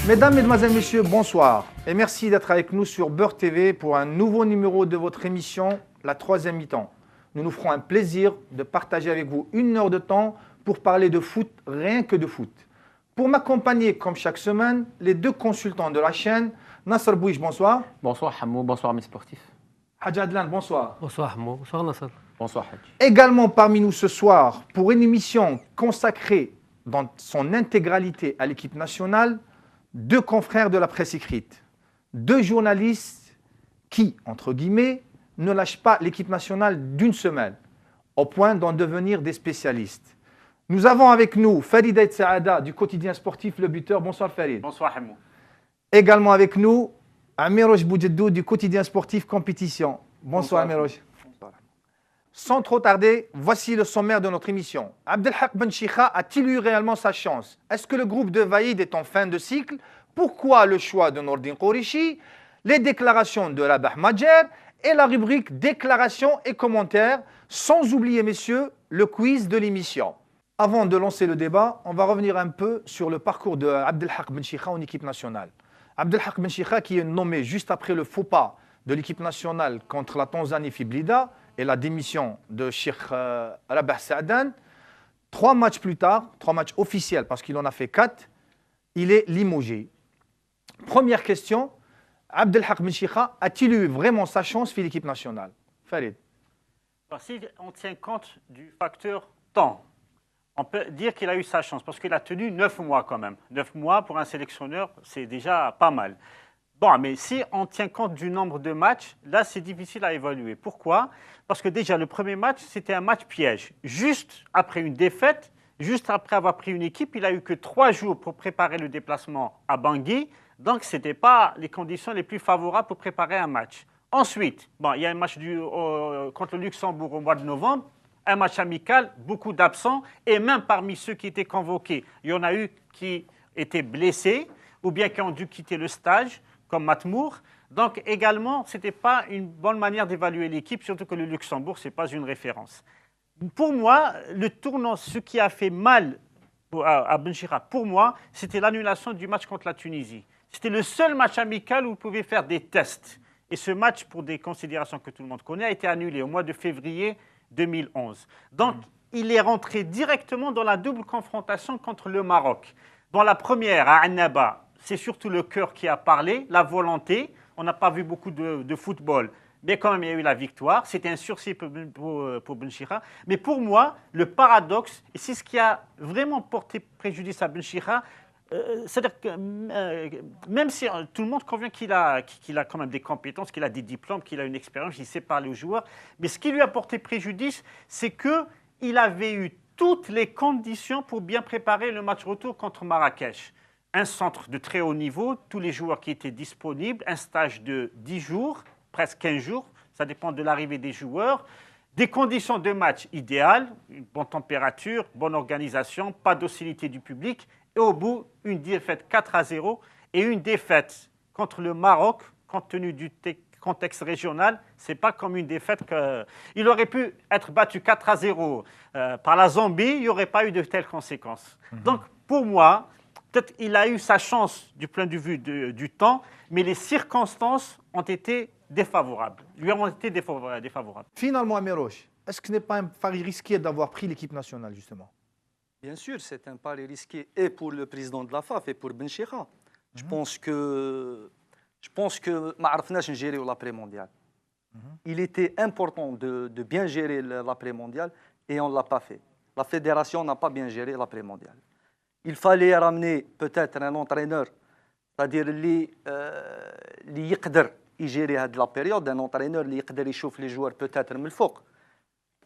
Mesdames, Mesdemoiselles, Messieurs, bonsoir et merci d'être avec nous sur Beurre TV pour un nouveau numéro de votre émission, la troisième mi-temps. Nous nous ferons un plaisir de partager avec vous 1 heure de temps pour parler de foot, rien que de foot. Pour m'accompagner, comme chaque semaine, les 2 consultants de la chaîne, Nasser Bouich, bonsoir. Bonsoir Hamou, bonsoir mes sportifs. Hadj Adlan, bonsoir. Bonsoir Hamou, bonsoir Nasser. Bonsoir Hadj. Également parmi nous ce soir, pour une émission consacrée dans son intégralité à l'équipe nationale, 2 confrères de la presse écrite, 2 journalistes qui, entre guillemets, ne lâchent pas l'équipe nationale d'une semaine, au point d'en devenir des spécialistes. Nous avons avec nous Farid Aït Saada du quotidien sportif Le Buteur. Bonsoir Farid. Bonsoir Hamou. Également avec nous, Amirouj Boujedou du quotidien sportif Compétition. Bonsoir Amirouj. Sans trop tarder, voici le sommaire de notre émission. Abdelhak Ben Chikha a-t-il eu réellement sa chance? Est-ce que le groupe de Vaïd est en fin de cycle? Pourquoi le choix de Nordin Kourichi? Les déclarations de Rabah Madjer et la rubrique déclarations et commentaires, sans oublier, messieurs, le quiz de l'émission. Avant de lancer le débat, on va revenir un peu sur le parcours de Abdelhak Ben Chikha en équipe nationale. Abdelhak Ben Chikha, qui est nommé juste après le faux pas de l'équipe nationale contre la Tanzanie Fiblida et la démission de Cheikh Rabah Saadan, 3 matchs plus tard, 3 matchs officiels parce qu'il en a fait 4, il est limogé. Première question, Abdelhak Ben Chikha a-t-il eu vraiment sa chance pour l'équipe nationale? Farid. Alors, si on tient compte du facteur temps, on peut dire qu'il a eu sa chance parce qu'il a tenu 9 mois quand même. 9 mois pour un sélectionneur, c'est déjà pas mal. Bon, mais si on tient compte du nombre de matchs, là, c'est difficile à évaluer. Pourquoi? Parce que déjà, le premier match, c'était un match piège. Juste après une défaite, juste après avoir pris une équipe, il n'a eu que 3 jours pour préparer le déplacement à Bangui. Donc, ce n'était pas les conditions les plus favorables pour préparer un match. Ensuite, bon, il y a un match contre le Luxembourg au mois de novembre, un match amical, beaucoup d'absents, et même parmi ceux qui étaient convoqués, il y en a eu qui étaient blessés ou bien qui ont dû quitter le stage, comme Matmour. Donc également, ce n'était pas une bonne manière d'évaluer l'équipe, surtout que le Luxembourg, ce n'est pas une référence. Pour moi, le tournant, ce qui a fait mal à Ben Chikha, pour moi, c'était l'annulation du match contre la Tunisie. C'était le seul match amical où vous pouvez faire des tests. Et ce match, pour des considérations que tout le monde connaît, a été annulé au mois de février 2011. Donc, il est rentré directement dans la double confrontation contre le Maroc. Dans la première, à Annaba, c'est surtout le cœur qui a parlé, la volonté. On n'a pas vu beaucoup de football, mais quand même, il y a eu la victoire. C'était un sursis pour Ben Chikha. Mais pour moi, le paradoxe, et c'est ce qui a vraiment porté préjudice à Ben Chikha, c'est-à-dire que même si tout le monde convient qu'il a quand même des compétences, qu'il a des diplômes, qu'il a une expérience, il sait parler aux joueurs, mais ce qui lui a porté préjudice, c'est qu'il avait eu toutes les conditions pour bien préparer le match retour contre Marrakech. Un centre de très haut niveau, tous les joueurs qui étaient disponibles, un stage de 10 jours, presque 15 jours, ça dépend de l'arrivée des joueurs, des conditions de match idéales, une bonne température, bonne organisation, pas d'hostilité du public, et au bout, une défaite 4-0 et une défaite contre le Maroc, compte tenu du contexte régional, ce n'est pas comme une défaite il aurait pu être battu 4-0 par la Zambie, il n'y aurait pas eu de telles conséquences. Donc, pour moi, peut-être il a eu sa chance du point de vue du temps, mais les circonstances ont été défavorables. Lui ont été défavorables. Finalement, Amirouj, est-ce que ce n'est pas un pari risqué d'avoir pris l'équipe nationale, justement? Bien sûr, c'est un pari risqué et pour le président de la FAF et pour Ben Chikha. Je pense que ما عرفناش نجيريو l'après-mondial. Il était important de bien gérer l'après-mondial et on ne l'a pas fait. La fédération n'a pas bien géré l'après-mondial. Il fallait ramener peut-être un entraîneur, c'est-à-dire اللي يقدر يجيري هذه la période, un entraîneur اللي يقدر يشوف les joueurs peut-être من الفوق.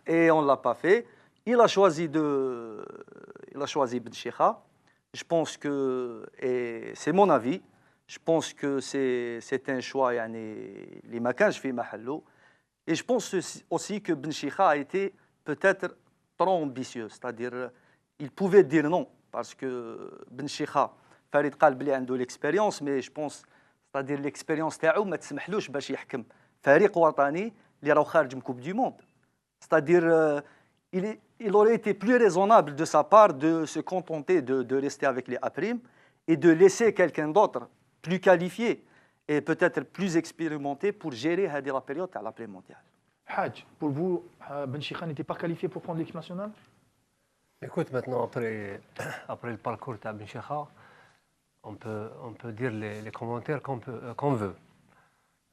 Et on ne l'a pas fait. Il a choisi Ben Chikha. Je pense que, et c'est mon avis, je pense que c'est un choix اللي ما كانش في محله. Et je pense aussi que Ben Chikha a été peut-être trop ambitieux, c'est-à-dire il pouvait dire non parce que Ben Chikha, Farid قال بلي عنده l'expérience, mais je pense c'est-à-dire l'expérience تاعو ما تسمحلوش باش يحكم فريق وطني اللي راهو خارج من كوب دي موند. C'est-à-dire il aurait été plus raisonnable de sa part de se contenter de rester avec les A', et de laisser quelqu'un d'autre plus qualifié et peut-être plus expérimenté pour gérer la période à l'après-mondial. Hadj, pour vous, Ben Chikha n'était pas qualifié pour prendre l'équipe nationale? Écoute, maintenant, après le parcours de Ben Chikha, on peut dire les commentaires qu'on veut.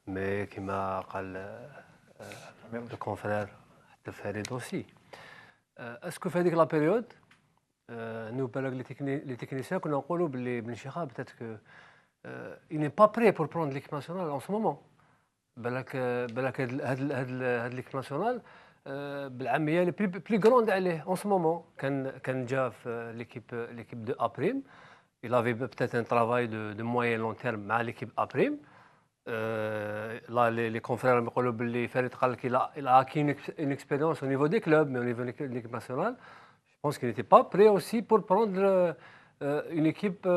Mais qui m'a dit le confrère de Farid aussi. Est-ce que fait la période, nous, les techniciens, qu'on a dit Ben Chikha, peut-être qu'il n'est pas prêt pour prendre l'équipe nationale en ce moment. بالك هاد l'équipe nationale بالعاميه اللي بلي grande عليه en ce moment كان جا في l'équipe de A prime. Il avait peut-être un travail de moyen long terme مع l'équipe A prime. Là les confrères يقولوا باللي فريد قال لك il a acquis une expérience au niveau des clubs mais au niveau de l'équipe nationale je pense qu'il n'était pas prêt aussi pour prendre une équipe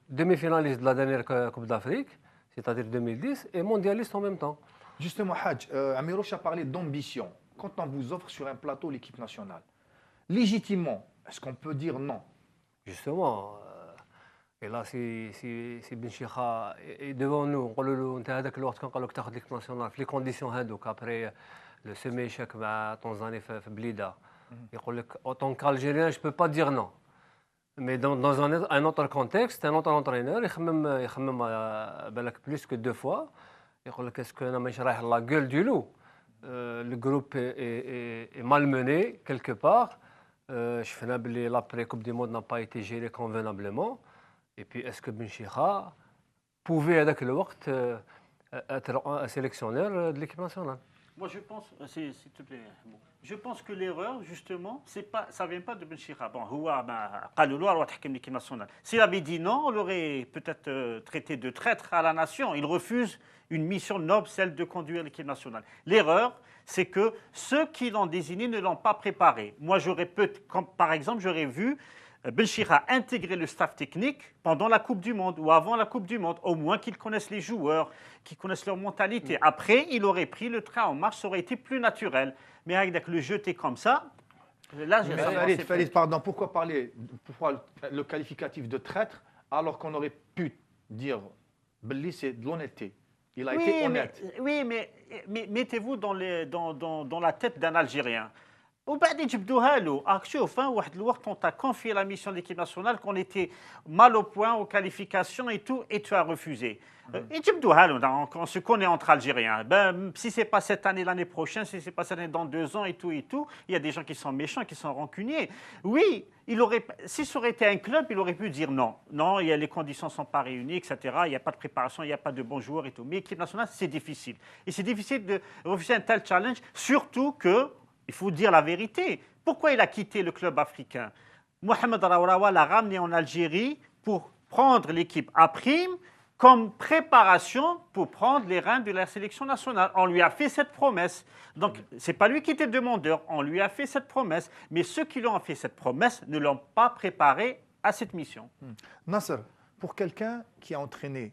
demi-finaliste de la dernière Coupe d'Afrique, c'est-à-dire 2010 et mondialiste en même temps. Justement, Hadj, Amirouche a parlé d'ambition. Quand on vous offre sur un plateau l'équipe nationale, légitimement, est-ce qu'on peut dire non? Justement, et là, si Ben Chikha est devant nous, on peut dire que l'équipe nationale, les conditions après le semi-échec avec Tanzanie et Blida, en tant qu'Algérien, je ne peux pas dire non. Mais dans un autre contexte, un autre entraîneur, il même plus que 2 fois. Qu'est-ce qu'on a la gueule du loup? Le groupe est malmené quelque part. Je fais l'après-Coupe du Monde n'a pas été géré convenablement. Et puis, est-ce que Ben Chikha pouvait, à ce moment, être un sélectionneur de l'équipe nationale? Moi, je pense, s'il te plaît, je pense que l'erreur, justement, ça ne vient pas de Ben Chikha. Bon, l'équipe nationale. S'il avait dit non, on l'aurait peut-être traité de traître à la nation. Il refuse une mission noble, celle de conduire l'équipe nationale. L'erreur, c'est que ceux qui l'ont désigné ne l'ont pas préparé. Moi, par exemple, j'aurais vu Ben Chikha intégrer le staff technique pendant la Coupe du Monde ou avant la Coupe du Monde, au moins qu'ils connaissent les joueurs, qu'ils connaissent leur mentalité. Après, il aurait pris le train en marche, ça aurait été plus naturel. Mais avec le jeter comme ça, là, Farid, pardon, pourquoi le qualificatif de traître alors qu'on aurait pu dire Belli, c'est de l'honnêteté. Il a été honnête. Mais mettez-vous dans la tête d'un Algérien. وبعد يجبدوها له شوف واحد الوقت on t'a confié la mission de l'équipe nationale qu'on était mal au point aux qualifications et tout et tu as refusé. يجبدوها له on se connaît entre Algériens. Si c'est pas cette année, l'année prochaine, si c'est pas cette année, dans 2 ans et tout, il y a des gens qui sont méchants, qui sont rancuniers. Oui, si ça aurait été un club, il aurait pu dire non. Non, les conditions ne sont pas réunies, etc. Il n'y a pas de préparation, il n'y a pas de bons joueurs et tout. Mais l'équipe nationale, c'est difficile. Et c'est difficile de refuser un tel challenge, surtout que il faut dire la vérité. Pourquoi il a quitté le club africain? Mohamed Raourawa l'a ramené en Algérie pour prendre l'équipe A prime comme préparation pour prendre les reins de la sélection nationale. On lui a fait cette promesse. Donc, ce n'est pas lui qui était demandeur. On lui a fait cette promesse. Mais ceux qui lui ont fait cette promesse ne l'ont pas préparé à cette mission. Nasser, pour quelqu'un qui a entraîné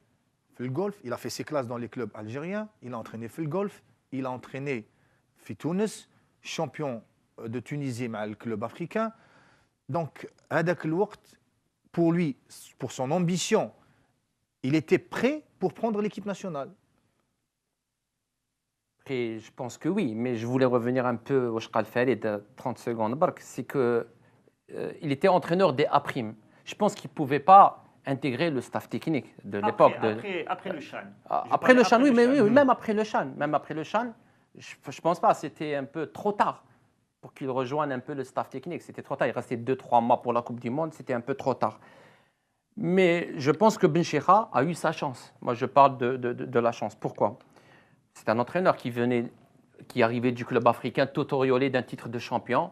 le golf, il a fait ses classes dans les clubs algériens, il a entraîné le golf, il a entraîné Tunis, champion de Tunisie avec le club africain. Donc, pour lui, pour son ambition, il était prêt pour prendre l'équipe nationale. Et je pense que oui, mais je voulais revenir un peu au Shkal Farid, 30 secondes. C'est qu'il était entraîneur des A'. Je pense qu'il ne pouvait pas intégrer le staff technique de l'époque. Après le Chan. Après le Chan, oui, mais oui, même après le Chan. Même après le Chan, je ne pense pas, c'était un peu trop tard pour qu'il rejoigne un peu le staff technique. C'était trop tard, il restait 2-3 mois pour la Coupe du Monde, c'était un peu trop tard. Mais je pense que Ben Chikha a eu sa chance. Moi, je parle de la chance. Pourquoi? C'est un entraîneur qui arrivait du club africain, tout auréolé d'un titre de champion,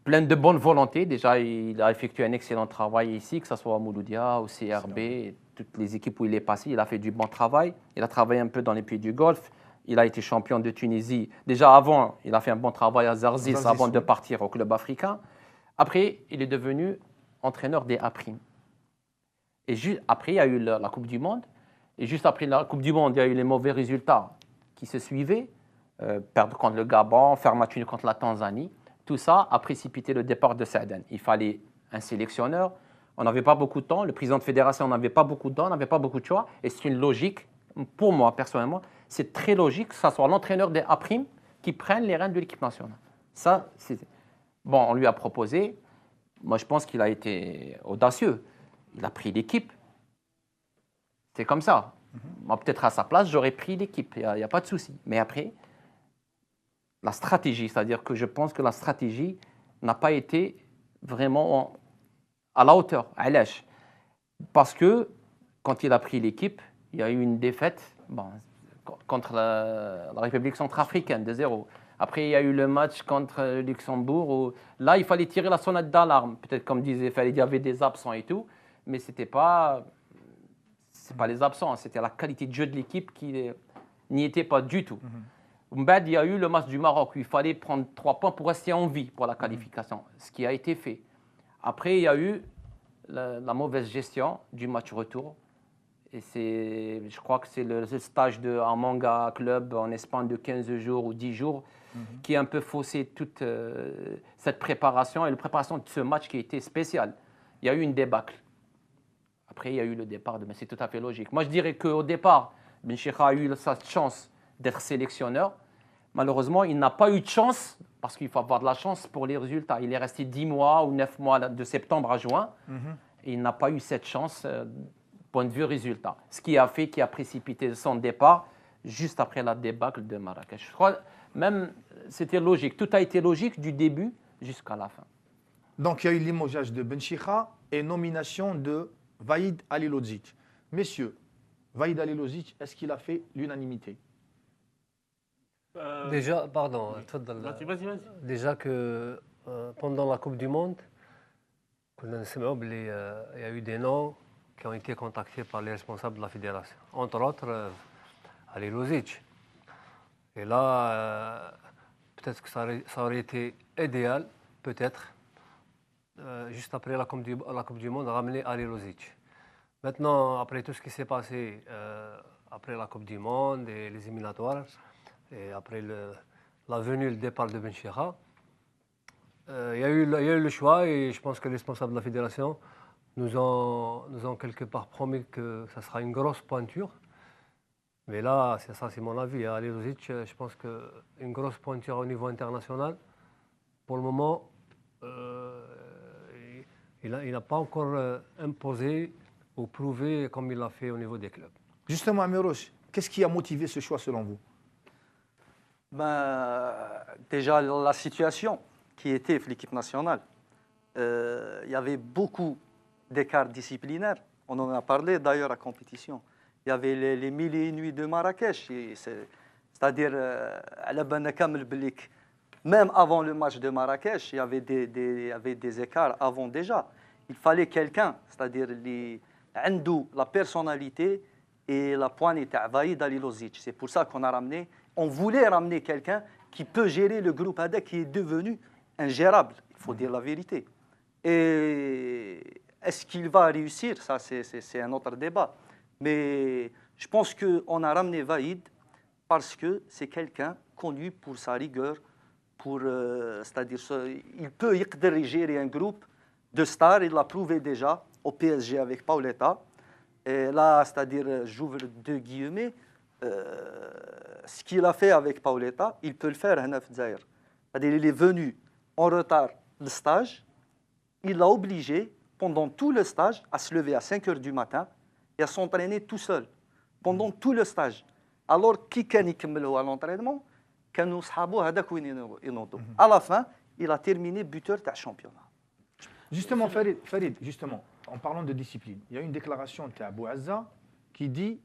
plein de bonne volonté. Déjà, il a effectué un excellent travail ici, que ce soit à Mouloudia, au CRB, toutes les équipes où il est passé. Il a fait du bon travail. Il a travaillé un peu dans les pays du Golfe. Il a été champion de Tunisie. Déjà avant, il a fait un bon travail à Zarzis avant de partir au club africain. Après, il est devenu entraîneur des A'. Et juste après, il y a eu la Coupe du Monde. Et juste après la Coupe du Monde, il y a eu les mauvais résultats qui se suivaient. Perdre contre le Gabon, faire match nul contre la Tanzanie. Tout ça a précipité le départ de Saadane. Il fallait un sélectionneur. On n'avait pas beaucoup de temps. Le président de fédération n'avait pas beaucoup de temps, n'avait pas beaucoup de choix. Et c'est une logique, pour moi, personnellement, c'est très logique que ce soit l'entraîneur des A' qui prenne les rênes de l'équipe nationale. Ça, c'est... Bon, on lui a proposé. Moi, je pense qu'il a été audacieux. Il a pris l'équipe. C'est comme ça. Moi, peut-être à sa place, j'aurais pris l'équipe. Il n'y a pas de souci. Mais après, la stratégie, c'est-à-dire que je pense que la stratégie n'a pas été vraiment à la hauteur, à l'âge. Parce que quand il a pris l'équipe, il y a eu une défaite contre la République centrafricaine de 0. Après, il y a eu le match contre le Luxembourg où là, il fallait tirer la sonnette d'alarme. Peut-être comme disait Farid, il y avait des absents et tout, mais ce n'était pas les absents, c'était la qualité de jeu de l'équipe qui n'y était pas du tout. Il y a eu le match du Maroc où il fallait prendre 3 points pour rester en vie pour la qualification, ce qui a été fait. Après, il y a eu la mauvaise gestion du match retour. Et je crois que c'est le stage d'un manga club en Espagne de 15 jours ou 10 jours qui a un peu faussé toute cette préparation et la préparation de ce match qui a été spécial. Il y a eu une débâcle. Après, il y a eu le départ, mais c'est tout à fait logique. Moi, je dirais qu'au départ, Ben Chikha a eu sa chance d'être sélectionneur. Malheureusement, il n'a pas eu de chance, parce qu'il faut avoir de la chance pour les résultats. Il est resté 10 mois ou 9 mois de septembre à juin, et il n'a pas eu cette chance point de vue résultat. Ce qui a fait qu'il a précipité son départ juste après la débâcle de Marrakech. Je crois même c'était logique. Tout a été logique du début jusqu'à la fin. Donc il y a eu limogeage de Ben Chikha et nomination de Vaïd Halilodzic. Messieurs, Vaïd Halilodzic, est-ce qu'il a fait l'unanimité? Déjà, pardon, vas-y. déjà que pendant la Coupe du Monde, il y a eu des noms qui ont été contactés par les responsables de la fédération, entre autres Halilodzic. Et là, peut-être que ça aurait été idéal, peut-être, juste après la Coupe du Monde, ramener Halilodzic. Maintenant, après tout ce qui s'est passé après la Coupe du Monde et les éliminatoires, et après la venue et le départ de Ben Chikha, il y a eu le choix et je pense que les responsables de la fédération nous ont quelque part promis que ça sera une grosse pointure. Mais là, c'est mon avis. Halilodzic, je pense qu'une grosse pointure au niveau international, pour le moment, il n'a pas encore imposé ou prouvé comme il l'a fait au niveau des clubs. Justement, Amirouche, qu'est-ce qui a motivé ce choix selon vous? Déjà, la situation qui était l'équipe nationale, il y avait beaucoup d'écarts disciplinaires. On en a parlé d'ailleurs à la compétition. Il y avait les 1001 nuits de Marrakech, c'est-à-dire même avant le match de Marrakech, il y avait des écarts avant déjà. Il fallait quelqu'un, c'est-à-dire la personnalité et la poignée de Vaïd Halilodzic. C'est pour ça on voulait ramener quelqu'un qui peut gérer le groupe ADA qui est devenu ingérable, il faut dire la vérité. Et est-ce qu'il va réussir? Ça, c'est un autre débat. Mais je pense qu'on a ramené Vaïd parce que c'est quelqu'un connu pour sa rigueur, c'est-à-dire il peut gérer un groupe de stars, il l'a prouvé déjà au PSG avec Paoletta. Et là, c'est-à-dire, j'ouvre deux guillemets, ce qu'il a fait avec Paoletta, il peut le faire à Nef Zaïr. C'est-à-dire, il est venu en retard le stage, il l'a obligé pendant tout le stage à se lever à 5 h du matin et à s'entraîner tout seul pendant tout le stage. Alors, qui a à l'entraînement, à la fin, il a terminé buteur du championnat. Justement, Farid, justement, en parlant de discipline, il y a une déclaration de Abou Azza qui dit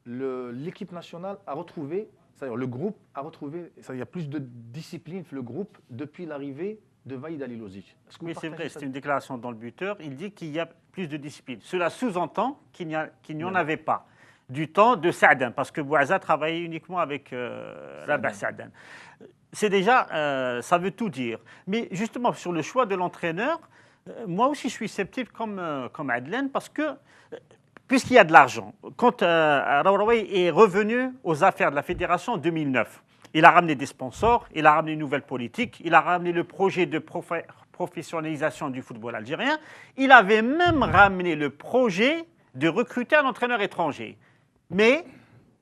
l'équipe nationale a retrouvé, c'est-à-dire le groupe a retrouvé, il y a plus de discipline le groupe depuis l'arrivée de Vaïd Halilodzic. Oui, c'est vrai, c'est une déclaration dans le buteur. Il dit qu'il y a plus de discipline. Cela sous-entend qu'il n'y en avait pas du temps de Saaden, parce que Bouazza travaillait uniquement avec Rabah Saaden. C'est déjà, ça veut tout dire. Mais justement, sur le choix de l'entraîneur, moi aussi je suis sceptique comme Adlen, parce que puisqu'il y a de l'argent, quand Raouraoui est revenu aux affaires de la fédération en 2009, il a ramené des sponsors, il a ramené une nouvelle politique, il a ramené le projet de professionnalisation du football algérien. Il avait même ramené le projet de recruter un entraîneur étranger. Mais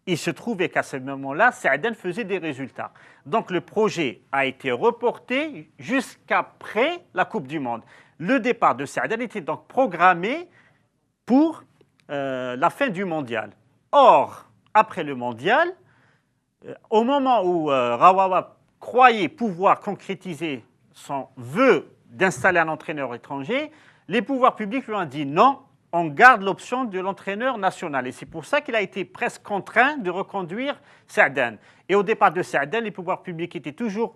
il se trouvait qu'à ce moment-là, Saadane faisait des résultats. Donc le projet a été reporté jusqu'après la Coupe du Monde. Le départ de Saadane était donc programmé pour la fin du mondial. Or, après le mondial, au moment où Rawawa croyait pouvoir concrétiser son vœu d'installer un entraîneur étranger, les pouvoirs publics lui ont dit non, on garde l'option de l'entraîneur national. Et c'est pour ça qu'il a été presque contraint de reconduire Saadane. Et au départ de Saadane, les pouvoirs publics étaient toujours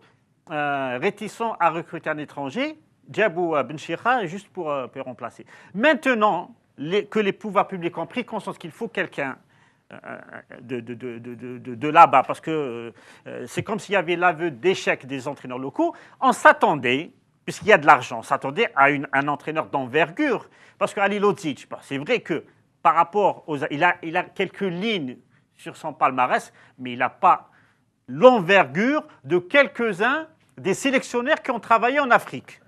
réticents à recruter un étranger, Djabou Benchikha, juste pour remplacer. Maintenant que les pouvoirs publics ont pris conscience qu'il faut quelqu'un de là-bas, parce que c'est comme s'il y avait l'aveu d'échec des entraîneurs locaux, on s'attendait, puisqu'il y a de l'argent, on s'attendait à un entraîneur d'envergure. Parce qu'Ali Lodzic, c'est vrai que par rapport aux... Il a quelques lignes sur son palmarès, mais il n'a pas l'envergure de quelques-uns des sélectionneurs qui ont travaillé en Afrique.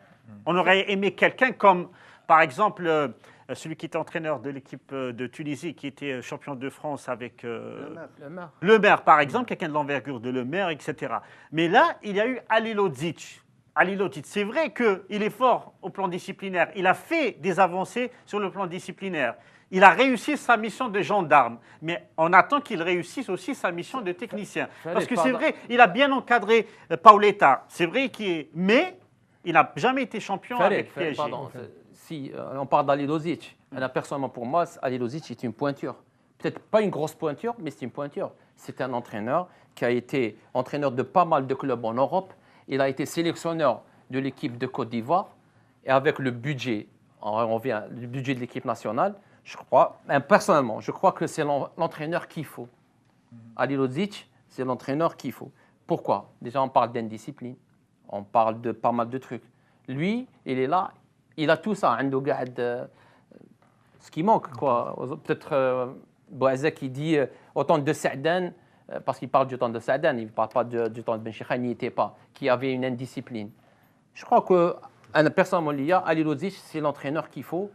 On aurait aimé quelqu'un comme, par exemple, celui qui était entraîneur de l'équipe de Tunisie, qui était champion de France avec Le Maire, par exemple, quelqu'un de l'envergure de Le Maire, etc. Mais là, il y a eu Ali Lodzic. Ali Lodzic, c'est vrai qu'il est fort au plan disciplinaire. Il a fait des avancées sur le plan disciplinaire. Il a réussi sa mission de gendarme. Mais on attend qu'il réussisse aussi sa mission de technicien. Parce que c'est vrai, il a bien encadré Paoletta. C'est vrai qu'il est... Mais il n'a jamais été champion avec PSG. Pardon, si on parle d'Ali Lodzic, personnellement pour moi, Ali Lodzic est une pointure. Peut-être pas une grosse pointure, mais c'est une pointure. C'est un entraîneur qui a été entraîneur de pas mal de clubs en Europe. Il a été sélectionneur de l'équipe de Côte d'Ivoire. Et avec le budget, on vient du budget de l'équipe nationale, je crois, personnellement, je crois que c'est l'entraîneur qu'il faut. Ali Lodzic, c'est l'entraîneur qu'il faut. Pourquoi? Déjà, on parle d'indiscipline. On parle de pas mal de trucs. Lui, il est là, il a tout ça. Ce qui manque, quoi. Peut-être Bouazza qui dit autant de Saadane, parce qu'il parle du temps de Saadane, il ne parle pas du temps de Benchikha, il n'y était pas, qui avait une indiscipline. Je crois que, personnellement, Ali Lodzic, c'est l'entraîneur qu'il faut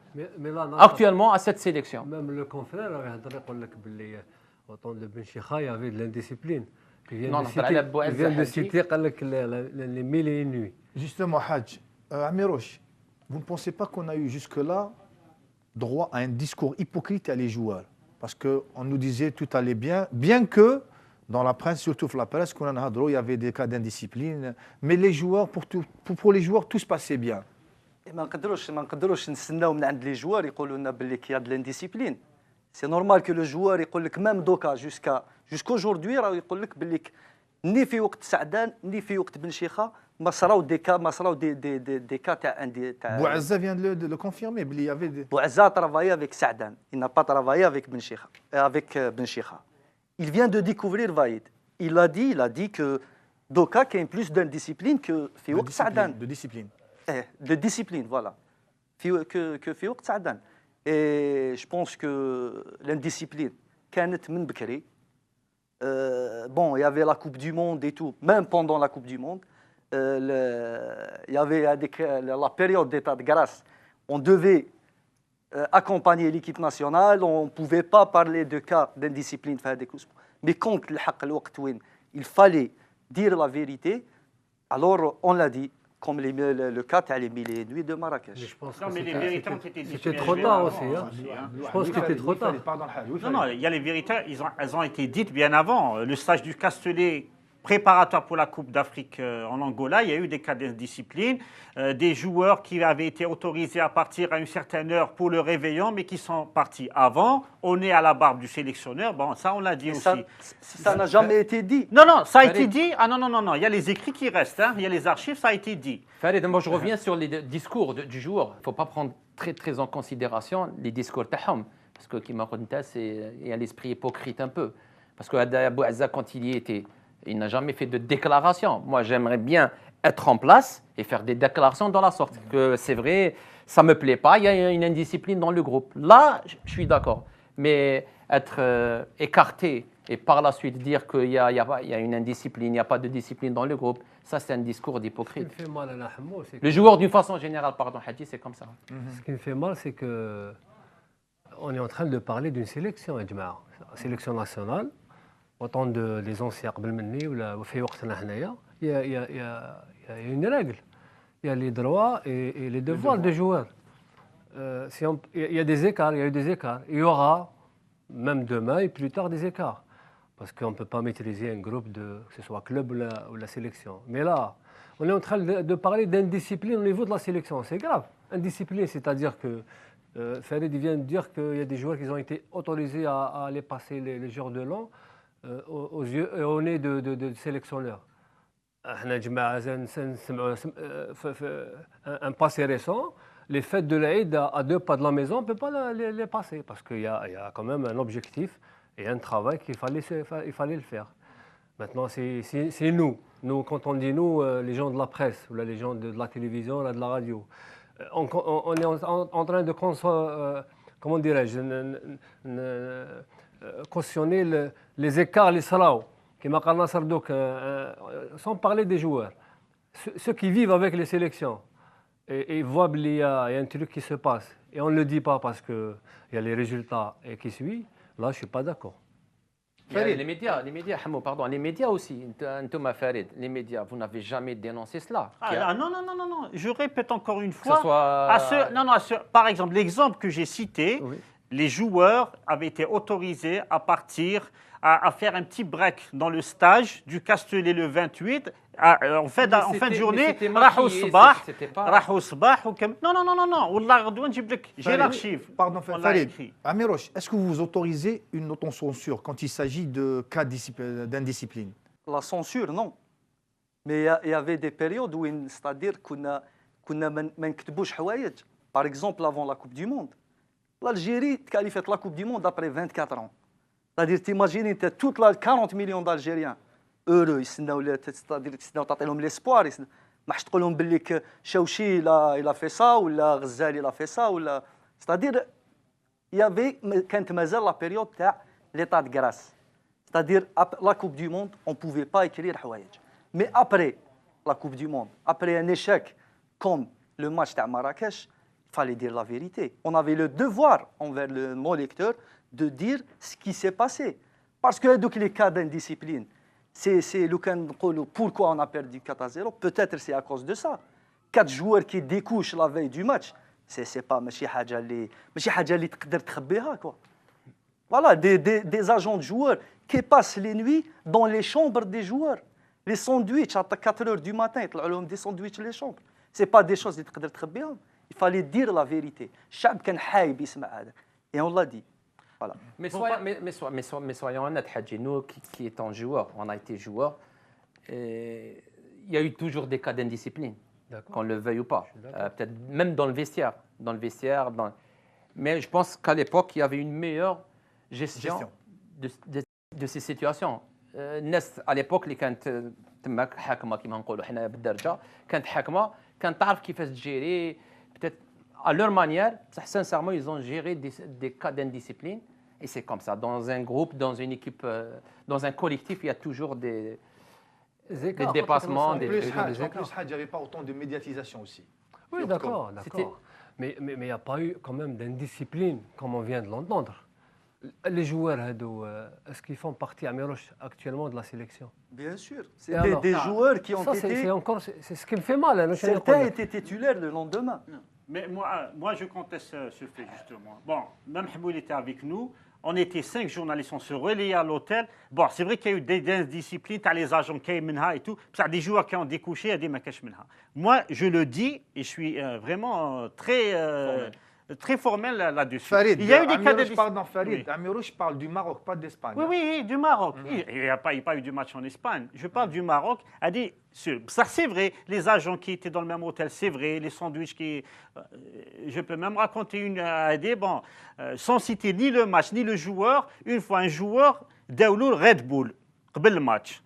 actuellement à cette sélection. Même le confrère, autant de Benchikha, il y avait de l'indiscipline. Il vient de citer les mille et une nuits. Justement, Hadj, Amirouche, vous ne pensez pas qu'on a eu jusque-là droit à un discours hypocrite à les joueurs? Parce qu'on nous disait tout allait bien que dans la presse, surtout la presse, il y avait des cas d'indiscipline, mais les joueurs, pour les joueurs, tout se passait bien. ما نقدروش نستناو من عند لي جوار يقولوا لنا باللي كي هاد لانديسيبلين. سي نورمال كو لو جوار يقول لك ميم دوكا جوسكوجوردي راه يقول لك باللي ني في وقت سعدان ني في وقت بنشيخه ما صراو دي كا تاع Bouazza vient de le confirmer. Il y avait Bouazza a travaillé avec Saadane. Il n'a pas travaillé avec Benchikha. Il vient de découvrir Vaïd. Il a dit que Doka a plus d'indiscipline que Fiouk Saadane. De discipline. De discipline, voilà. Que Fiouk Saadane. Et je pense que l'indiscipline, كانت من بكري. Bon, il y avait la Coupe du Monde et tout. Même pendant la Coupe du Monde, il y avait la période d'état de grâce. On devait accompagner l'équipe nationale. On ne pouvait pas parler de cas d'indiscipline. Mais quand il fallait dire la vérité, alors on l'a dit, comme le cas des mille et nuits de Marrakech. Non, mais les vérités ont été dites. C'était trop tard aussi. Je pense que c'était trop tard. Non, il y a les vérités, elles ont été dites bien avant. Le stage du Castellet préparatoire pour la Coupe d'Afrique en Angola, il y a eu des cas d'indiscipline, des joueurs qui avaient été autorisés à partir à une certaine heure pour le réveillon, mais qui sont partis avant. On est à la barbe du sélectionneur. Bon, ça, on l'a dit aussi. Ça n'a jamais été dit. Non, ça a été dit. Ah non, il y a les écrits qui restent. Hein. Il y a les archives, ça a été dit. Farid, moi, je reviens sur les discours du joueur. Il ne faut pas prendre très en considération les discours Tahom, parce que Kima Khountess, il y a l'esprit hypocrite un peu. Parce que Abou Azza, quand il y était, il n'a jamais fait de déclaration. Moi, j'aimerais bien être en place et faire des déclarations dans la sorte. Que c'est vrai, ça ne me plaît pas, il y a une indiscipline dans le groupe. Là, je suis d'accord. Mais être écarté Et par la suite, dire qu'il y a une indiscipline, il n'y a pas de discipline dans le groupe, ça c'est un discours Ce qui me d'hypocrite. fait mal à la Hammo, c'est Le que, joueur, d'une façon générale, pardon, Hadji, c'est comme ça. ce qui me fait mal, c'est que on est en train de parler d'une sélection, ya jama'a. Sélection nationale. Autant des anciens قبل مني ولا في وقتنا حنايا il y a une règle. Il y a les droits et les devoirs des joueurs. Il y a des écarts, il y a eu des écarts. Il y aura, même demain et plus tard, des écarts. Parce qu'on ne peut pas maîtriser un groupe, que ce soit club ou la sélection. Mais là, on est en train de parler d'indiscipline au niveau de la sélection. C'est grave. Indiscipline, c'est-à-dire que Farid vient de dire qu'il y a des joueurs qui ont été autorisés à aller passer les jours de l'an aux yeux et au nez de sélectionneurs. Un passé récent, les fêtes de l'Aïd à 2 pas de la maison, on ne peut pas les passer parce qu'il y a quand même un objectif et un travail qu'il fallait le faire. Maintenant, c'est nous. Nous, quand on dit nous, les gens de la presse, ou là, les gens de la télévision, là, de la radio, on est en train de comment dirais-je, cautionner les écarts, les salauds, sans parler des joueurs. Ceux qui vivent avec les sélections et voient qu'il y a un truc qui se passe, et on ne le dit pas parce qu'il y a les résultats et qui suivent, là, je ne suis pas d'accord. Les médias, Hamou, pardon, les médias aussi, Thomas Farid, les médias, vous n'avez jamais dénoncé cela. Non. Je répète encore une Que fois. ce soit... Par exemple, l'exemple que j'ai cité, Oui. les joueurs avaient été autorisés à partir, à faire un petit break dans le stage du Castellet le 28. En fin de journée, راحوا الصباح non. والله غدوه نجيب لك j'ai l'archive. Pardon, On l'a Farid. écrit. Amiroche, est-ce que vous autorisez une autocensure quand il s'agit de cas d'indiscipline? La censure, non. Mais il y avait des périodes où, c'est-à-dire كنا ما نكتبوش حوايج. Par exemple, avant la Coupe du Monde. L'Algérie qualifiait la Coupe du Monde après 24 ans. C'est-à-dire, t'imagines, toute la 40 millions d'Algériens heureux, c'est-à-dire يستناو تعطيلهم l'espoir. ما حش تقول لهم باللي شاوشي il a fait ça ولا غزالي il a fait ça ولا c'est-à-dire il y avait كانت مازال la période تاع l'état de grâce. C'est-à-dire la Coupe du Monde, on ne pouvait pas écrire حوايج. Mais après la Coupe du Monde, après un échec comme le match de Marrakech, il fallait dire la vérité. On avait le devoir envers nos lecteurs de dire ce qui s'est passé. Parce que donc, les cas d'indiscipline, c'est le cas de pourquoi on a perdu 4-0. Peut-être c'est à cause de ça. 4 joueurs qui découchent la veille du match, c'est pas ماشي حاجة اللي تقدر تخبيها quoi. Voilà, des agents de joueurs qui passent les nuits dans les chambres des joueurs. Les sandwichs à 4 heures du matin, يطلعوا لهم des sandwichs les chambres. C'est pas des choses اللي تقدر تخبيهم. Il fallait dire la vérité. الشعب كان حايب يسمع هذا. Et on l'a dit. Voilà. Mais soyons honnêtes, Hadji, nous qui étant joueurs, on a été joueurs, il y a eu toujours des cas d'indiscipline, qu'on le veuille ou pas. Peut-être même dans le vestiaire. Mais je pense qu'à l'époque, il y avait une meilleure gestion de ces situations. الناس à l'époque اللي كانت تماك حاكمه كما نقولوا حنا بالدرجه كانت حاكمه كانت تعرف كيفاش تجيري peut-être à leur manière. Sincèrement, ils ont géré des cas d'indiscipline. Et c'est comme ça. Dans un groupe, dans une équipe, dans un collectif, il y a toujours des dépassements. En plus, il n'y avait pas autant de médiatisation aussi. Oui, d'accord. Mais il n'y a pas eu quand même d'indiscipline, comme on vient de l'entendre. Les joueurs, est-ce qu'ils font partie, Amiroche, actuellement de la sélection? Bien sûr. C'était des joueurs qui ont été... C'est ce qui me fait mal. Certains étaient titulaires le lendemain. Mais moi, je conteste ce fait, justement. Bon, même Hamoul était avec nous. On était 5 journalistes, on se relayait à l'hôtel. Bon, c'est vrai qu'il y a eu des indisciplines, tu as les agents qui et tout. Ça, des joueurs qui ont découché, il y a des makash minha. Moi, je le dis, et je suis vraiment très formel là-dessus. Farid, il y a eu des cas de... Pardon, Farid, Amiroche parle du Maroc, pas d'Espagne. Oui, du Maroc. Il n'y a pas eu de match en Espagne. Je parle du Maroc. Ça, c'est vrai. Les agents qui étaient dans le même hôtel, c'est vrai. Les sandwichs qui... Je peux même raconter une idée, sans citer ni le match, ni le joueur. Une fois, un joueur, Daoulou Red Bull, قبل le match.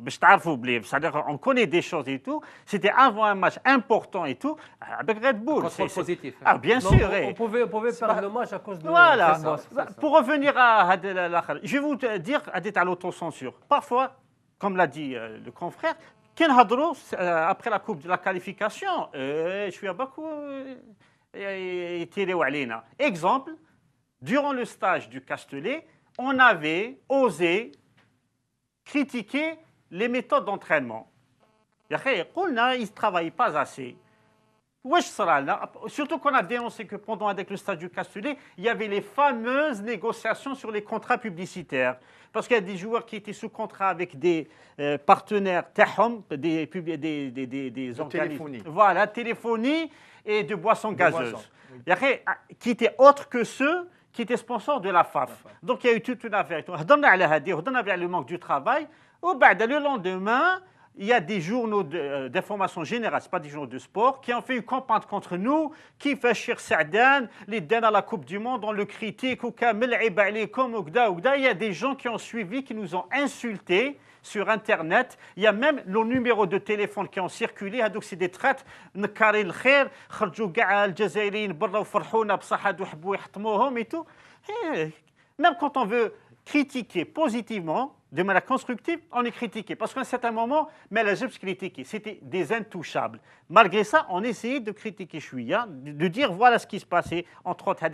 C'est-à-dire on connaît des choses et tout. C'était avant un match important et tout, avec Red Bull. Contrôle positif. Ah, bien Non, sûr. on pouvait perdre le match à cause de Voilà. cette bosse. Pour revenir à je vais vous dire à l'autocensure. Parfois, comme l'a dit le confrère, Ken Hadro, après la coupe de la qualification, je suis à Bakou, exemple, durant le stage du Castellet, on avait osé critiquer les méthodes d'entraînement. Ils ne travaillent pas assez. Surtout qu'on a dénoncé que pendant avec le stage du Castellet, il y avait les fameuses négociations sur les contrats publicitaires. Parce qu'il y a des joueurs qui étaient sous contrat avec des partenaires des organismes. Téléphonie. Voilà, téléphonie et de boissons gazeuses. Qui étaient autres que ceux qui étaient sponsors de la FAF. Donc il y a eu toute une affaire. On a le manque du travail. Le lendemain, il y a des journaux d'information générale, ce pas des journaux de sport, qui ont fait une campagne contre nous, qui fait cher Sadan, les Dan à la Coupe du Monde, on le critique, il y a des gens qui ont suivi, qui nous ont insultés sur Internet. Il y a même nos numéros de téléphone qui ont circulé. Donc c'est des traites. نكارين الخير خرجوا كاع الجزائريين برا وفرحونا بصح هادو يحبوا يحطموهم et tout. Même quand on veut critiquer positivement, de manière constructive, on est critiqué. Parce qu'à un certain moment, mais la critiqué, c'était des intouchables. Malgré ça, on essayait de critiquer Chouïa, de dire voilà ce qui se passait, entre autres,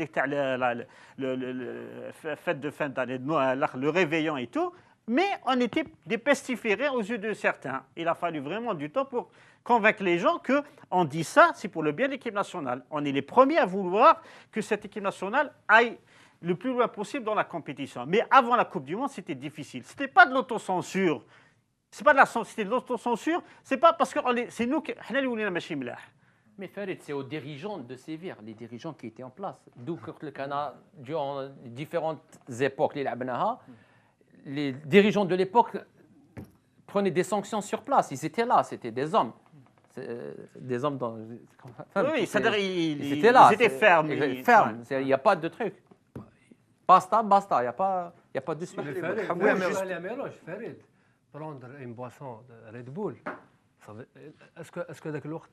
le fête de fin d'année, le réveillon et tout. Mais on était des pestiférés aux yeux de certains. Il a fallu vraiment du temps pour convaincre les gens qu'on dit ça, c'est pour le bien de l'équipe nationale. On est les premiers à vouloir que cette équipe nationale aille le plus loin possible dans la compétition. Mais avant la Coupe du Monde, c'était difficile. Ce n'était pas de l'autocensure. C'était de l'autocensure. C'est pas parce que c'est nous qui... Mais Farid, c'est aux dirigeants de sévir, les dirigeants qui étaient en place. D'où le Canada, durant différentes époques, les dirigeants de l'époque prenaient des sanctions sur place. Ils étaient là, c'était des hommes. Des hommes dans... Oui, c'est-à-dire ils étaient là. Ils étaient fermes. Fermes, il n'y a pas de truc. Basta, il n'y a pas de suite. Farid, prendre une boisson de Red Bull, est-ce que dans l'autre,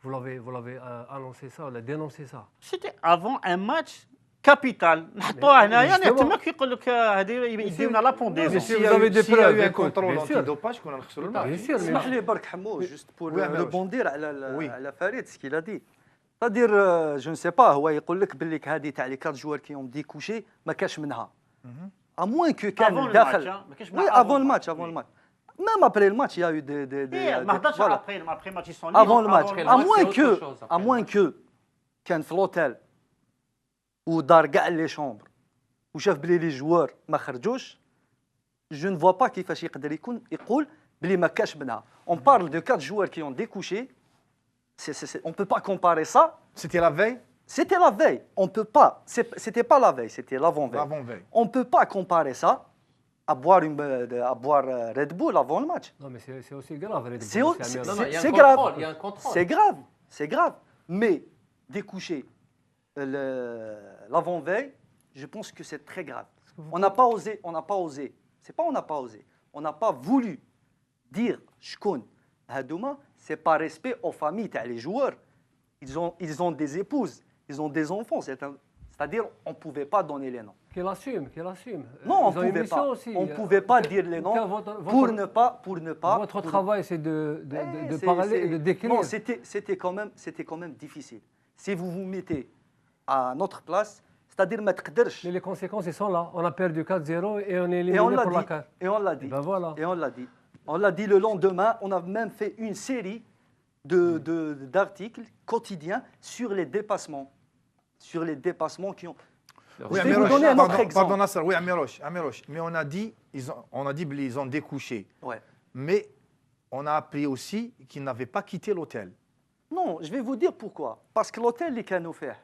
vous l'avez annoncé ça, vous l'avez dénoncé ça? C'était avant un match capital. يديونا لا بونديزون. Si vous avez des preuves, un écoute, contrôle bien sûr. antidopage qu'on a reçu le match. Bien sûr, اسمح mais لي برك حمو juste pour Oui, Améroche. rebondir Oui. على فريد ce qu'il a dit. C'est-à-dire je ne sais pas هو يقول لك باللي هذه تاع لي 4 joueurs qui ont découché ما كاش منها. À moins que كان Avant le داخل. match, ما كاينش Oui, avant le match, avant le match. Même après le match, il y a eu ما هضرش voilà. après le match ils sont libres. Avant le match. Après le À match, moins c'est autre que chose, à après. moins que كان في l'hôtel ودار كاع لي شومبر وشاف بلي لي جوار ما خرجوش je ne vois pas كيفاش يقدر يقول بلي ما كاش منها. On parle de 4 joueurs qui ont découché. On ne peut pas comparer ça. C'était la veille, C'était la veille. On peut pas. C'était pas la veille, c'était l'avant-veille. l'avant-veille. On ne peut pas comparer ça à boire Red Bull avant le match. non, mais c'est aussi grave. Red Bull, C'est au- c'est Non, non, il y a un C'est contrôle, grave. il y a un contrôle. C'est grave. Mais découcher l'avant-veille, je pense que c'est très grave. On n'a pas osé. C'est pas on n'a pas osé. On n'a pas voulu dire شكون هادوما, c'est par respect aux familles تاع les joueurs. Ils ont des épouses, ils ont des enfants. C'est-à-dire on ne pouvait pas donner les noms. Qu'il assume. Non, on Ils ont une pouvait mission pas. aussi. On pouvait pas dire les noms pour ne pas. Votre travail, c'est de parler et de décrire. Non, c'était quand même difficile. Si vous vous mettez à notre place, c'est-à-dire ما تقدرش. Mais les conséquences, ils sont là. On a perdu 4-0 et on est Et éliminé on l'a pour la dit. CAN. Et on l'a dit. Ben voilà. Et on l'a dit. On l'a dit le lendemain. On a même fait une série d'articles quotidiens sur les dépassements. Sur les dépassements qui ont. Oui, Je vais vous donner un autre exemple. Pardon, Nasser. Oui, Améroche. Mais on a dit, ils ont découché. Ouais. Mais on a appris aussi qu'ils n'avaient pas quitté l'hôtel. Non, je vais vous dire pourquoi. Parce que l'hôtel, les canaux faire.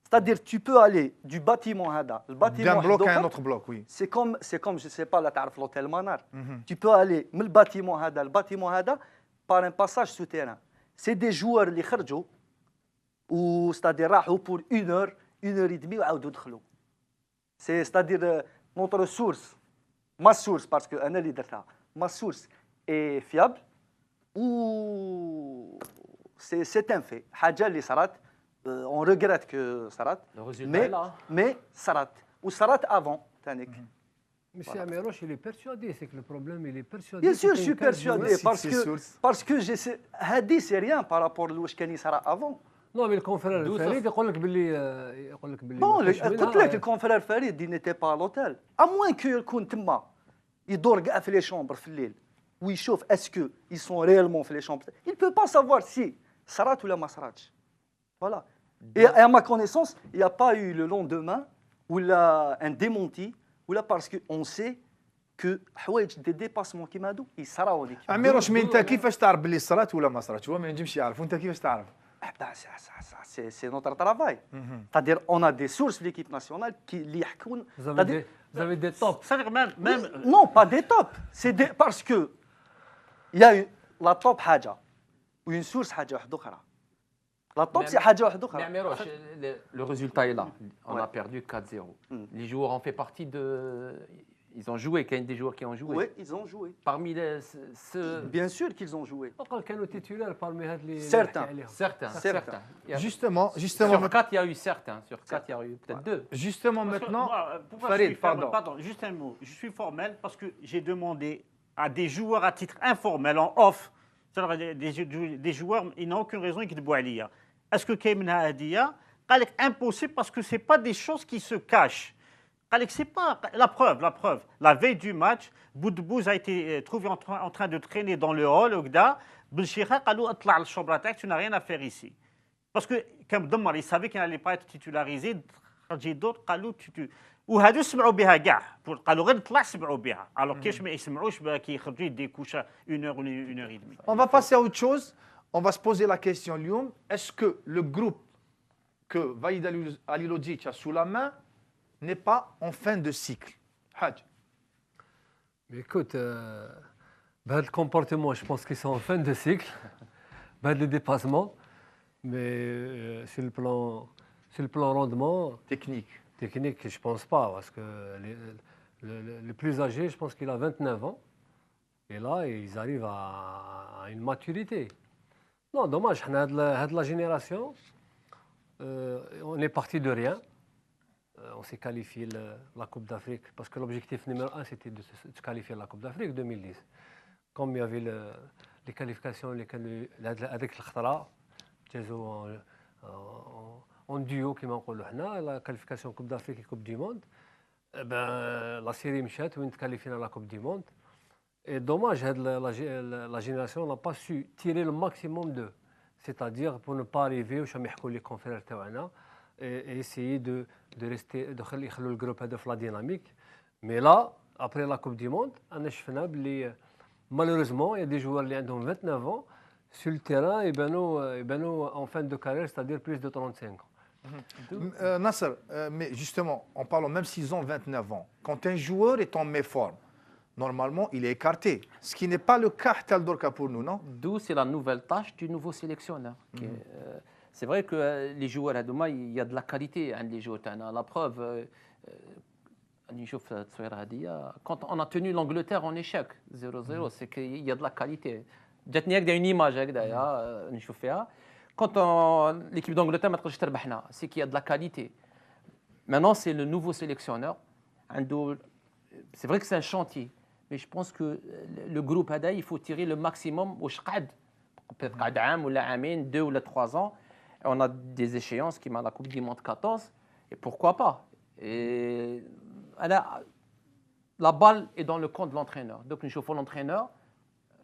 C'est-à-dire, tu peux aller du bâtiment Hada, le bâtiment D'un bloc à Hadoka, un autre bloc, oui. c'est comme, je ne sais pas, là, تعرف l'hôtel Manar. Tu peux aller le bâtiment Hada, par un passage souterrain. C'est des joueurs اللي خرجوا, ou c'est-à-dire راحوا pour 1 heure et demie وعاودوا دخلوا. C'est-à-dire notre source, ma source, parce que أنا اللي درتها, ma source est fiable ou c'est un fait. حاجة اللي صارت, on regrette que صارت, Le résultat est là. mais صارت ou صارت avant. تانيك. Monsieur Amiroche, il est persuadé, c'est que le problème, il est persuadé. Bien sûr, que je c'est suis une case persuadé joueur. parce que هذه c'est rien par rapport لواش كان يصرى avant. Non, mais le confrère Farid يقول لك باللي Bon, ما كانش قلت منها. لك الكونفرير فريد il n'était pas à l'hôtel. À moins que يكون تما يدور كاع في لي شومبر في الليل ويشوف اسكو ils sont réellement في لي شومبر. Il peut pas savoir si صرات ولا ما صراتش. Voilà. Et à ma connaissance, il n'y a pas eu le lendemain ou un démenti ou là parce qu'on sait que حوايج دي ديباسمون كيما هادو يصراو هذيك. عميروش مي انت كيفاش تعرف باللي صرات ولا ما صراتش؟ هو ما ينجمش يعرف، وانت كيفاش تعرف؟ C'est notre travail. C'est-à-dire on a des sources de l'équipe nationale qui li يحكون. Vous avez des tops. C'est-à-dire même Non, pas des tops. Parce que il y a la top حاجة ou une source حاجة واحدة أخرى. La top c'est حاجة واحدة Mais أخرى. Amiroche, le résultat est là. On a perdu 4-0. Les joueurs ont fait partie de... Ils ont joué, il y a des joueurs qui ont joué. Oui, ils ont joué. Parmi ceux... Bien sûr qu'ils ont joué. وقال كانوا titulaires parmi هاد اللي Certains. نحكي عليهم. Certains. Il y a- Justement, Sur 4, il y a eu certains. Sur 4, il y a eu peut-être 2. justement Parce que maintenant, moi, pourquoi Farid, je suis formel, pardon. juste un mot. Je suis formel parce que j'ai demandé à des joueurs à titre informel, en off, c'est-à-dire des joueurs, ils n'ont aucune raison qu'ils boivent l'IA. Est-ce que Kaymen Haadia, impossible parce que ce n'est pas des choses qui se cachent. C'est pas la preuve. La veille du match, Boudbouz a été trouvé en train de traîner dans le hall, Ogda. Benchira, tu n'as rien à faire ici. Parce que, comme Domar, il savait qu'il n'allait pas être titularisé. J'ai d'autres, وهادو سمعوا بها كاع قالوا غير نطلع سمعوا بها alors كيفاش ما يسمعوش كيخرجوا يديكوشا 1 heure et demie. on va passer à autre chose. On va se poser la question, Lyoum, est-ce que le groupe que Vaïd Halilhodžić a sous la main n'est pas en fin de cycle? Hadj. Mais écoute, le comportement, je pense qu'ils sont en fin de cycle. Le dépassement. Mais sur le plan rendement, Technique. technique, je ne pense pas. Parce que le plus âgé, je pense qu'il a 29 ans. Et là, ils arrivent à une maturité. Non, dommage. La génération, on est parti de rien. On s'est qualifié la Coupe d'Afrique parce que l'objectif numéro 1, c'était de se qualifier la Coupe d'Afrique 2010. Comme il y avait les qualifications avec l'Khtara, en duo, qui m'a la qualification Coupe d'Afrique et Coupe du Monde, la série Mchat, où on qualifié la Coupe du Monde. Et dommage, la génération n'a pas su tirer le maximum d'eux. C'est-à-dire pour ne pas arriver au les confrères et essayer de rester, de faire le groupe de la dynamique. Mais là, après la Coupe du Monde, malheureusement, il y a des joueurs qui ont 29 ans sur le terrain et en fin de carrière, c'est-à-dire plus de 35 ans. Nasser, mais justement, en parlant, même s'ils ont 29 ans, quand un joueur est en méforme, normalement, il est écarté. Ce qui n'est pas le cas Taldorka pour nous, non? D'où c'est la nouvelle tâche du nouveau sélectionneur. C'est vrai que les joueurs à Douma, il y a de la qualité hein, les joueurs. La preuve, quand on a tenu l'Angleterre en échec 0-0, c'est qu'il y a de la qualité. Il y a une image quand l'équipe d'Angleterre c'est qu'il y a de la qualité. Maintenant, c'est le nouveau sélectionneur. C'est vrai que c'est un chantier, mais je pense que le groupe Hada, il faut tirer le maximum au Shqad. Peut-être un ou 2 ou 3 ans. On a des échéances qui m'a la Coupe du Monde 14, et pourquoi pas. Et la balle est dans le camp de l'entraîneur. Donc, nous chauffons l'entraîneur.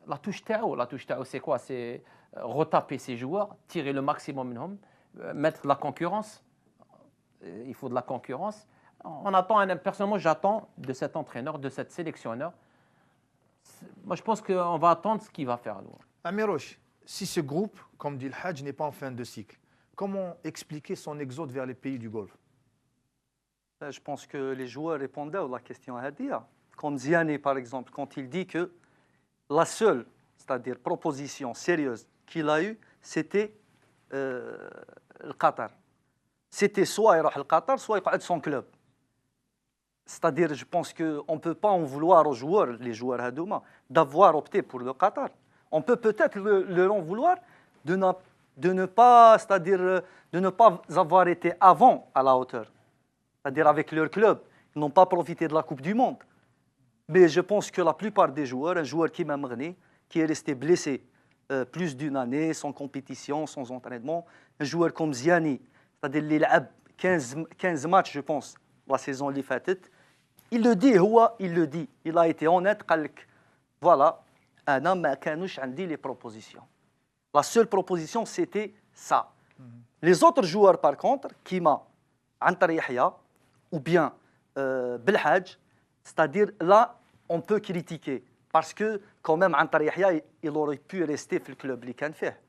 La touche Tao, c'est quoi? C'est retaper ses joueurs, tirer le maximum minimum, mettre la concurrence. Il faut de la concurrence. On attend, personnellement, j'attends de cet entraîneur, de cet sélectionneur. Moi, je pense qu'on va attendre ce qu'il va faire. Amiroche, si ce groupe, comme dit le Hadj, n'est pas en fin de cycle, comment expliquer son exode vers les pays du Golfe? Je pense que les joueurs répondaient à la question à dire. Comme Ziani, par exemple, quand il dit que la seule, c'est-à-dire proposition sérieuse qu'il a eue, c'était le Qatar. C'était soit il va au Qatar, soit il va son club. c'est-à-dire, je pense qu'on ne peut pas en vouloir aux joueurs, les joueurs Hadouma, d'avoir opté pour le Qatar. On peut peut-être leur en vouloir de ne pas, c'est-à-dire de ne pas avoir été avant à la hauteur. C'est-à-dire avec leur club, ils n'ont pas profité de la Coupe du Monde. Mais je pense que la plupart des joueurs, un joueur qui m'a mené, qui est resté blessé plus d'une année, sans compétition, sans entraînement, un joueur comme Ziani, c'est-à-dire il a 15 matchs, je pense, la saison اللي فاتت. Il le dit, il le dit. Il a été honnête, قال لك voilà, أنا ما كانوش عندي les propositions. La seule proposition, c'était ça. Les autres joueurs, par contre, Kima, Antar Yahya, ou bien Belhadj, c'est-à-dire là, on peut critiquer. Parce que, quand même, Antar Yahya, il aurait pu rester dans le club اللي كان فيه.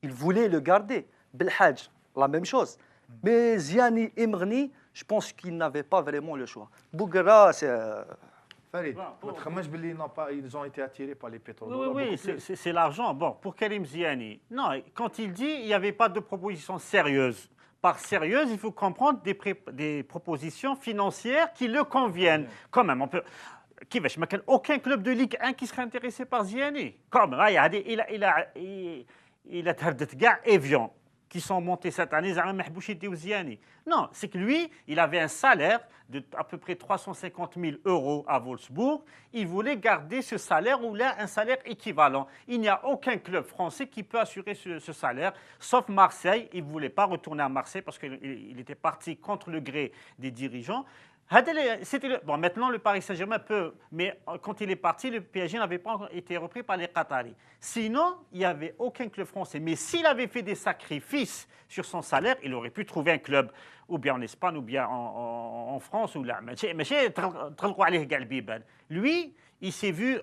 Il voulait le garder. Belhadj, la même chose. Mais Ziani et Mrni, je pense qu'ils n'avaient pas vraiment le choix. Bougra, c'est... Farid, ils ont été attirés par les pétrodollars. Oui, c'est l'argent. Bon, pour Karim Ziani, non, quand il dit il n'y avait pas de proposition sérieuse. Par sérieuse, il faut comprendre des propositions financières qui le conviennent. Quand même, on peut... aucun club de Ligue 1 qui serait intéressé par Ziani. Comme il a Evian qui sont montés cette année, non, c'est que lui, il avait un salaire de à peu près 350 000 € à Wolfsburg. Il voulait garder ce salaire ou là un salaire équivalent. Il n'y a aucun club français qui peut assurer ce salaire, sauf Marseille. Il ne voulait pas retourner à Marseille parce qu'il était parti contre le gré des dirigeants. Bon, maintenant, le Paris Saint-Germain peut, mais quand il est parti, le PSG n'avait pas été repris par les Qataris. Sinon, il n'y avait aucun club français. Mais s'il avait fait des sacrifices sur son salaire, il aurait pu trouver un club, ou bien en Espagne, ou bien en France. Ou là. Lui, il s'est vu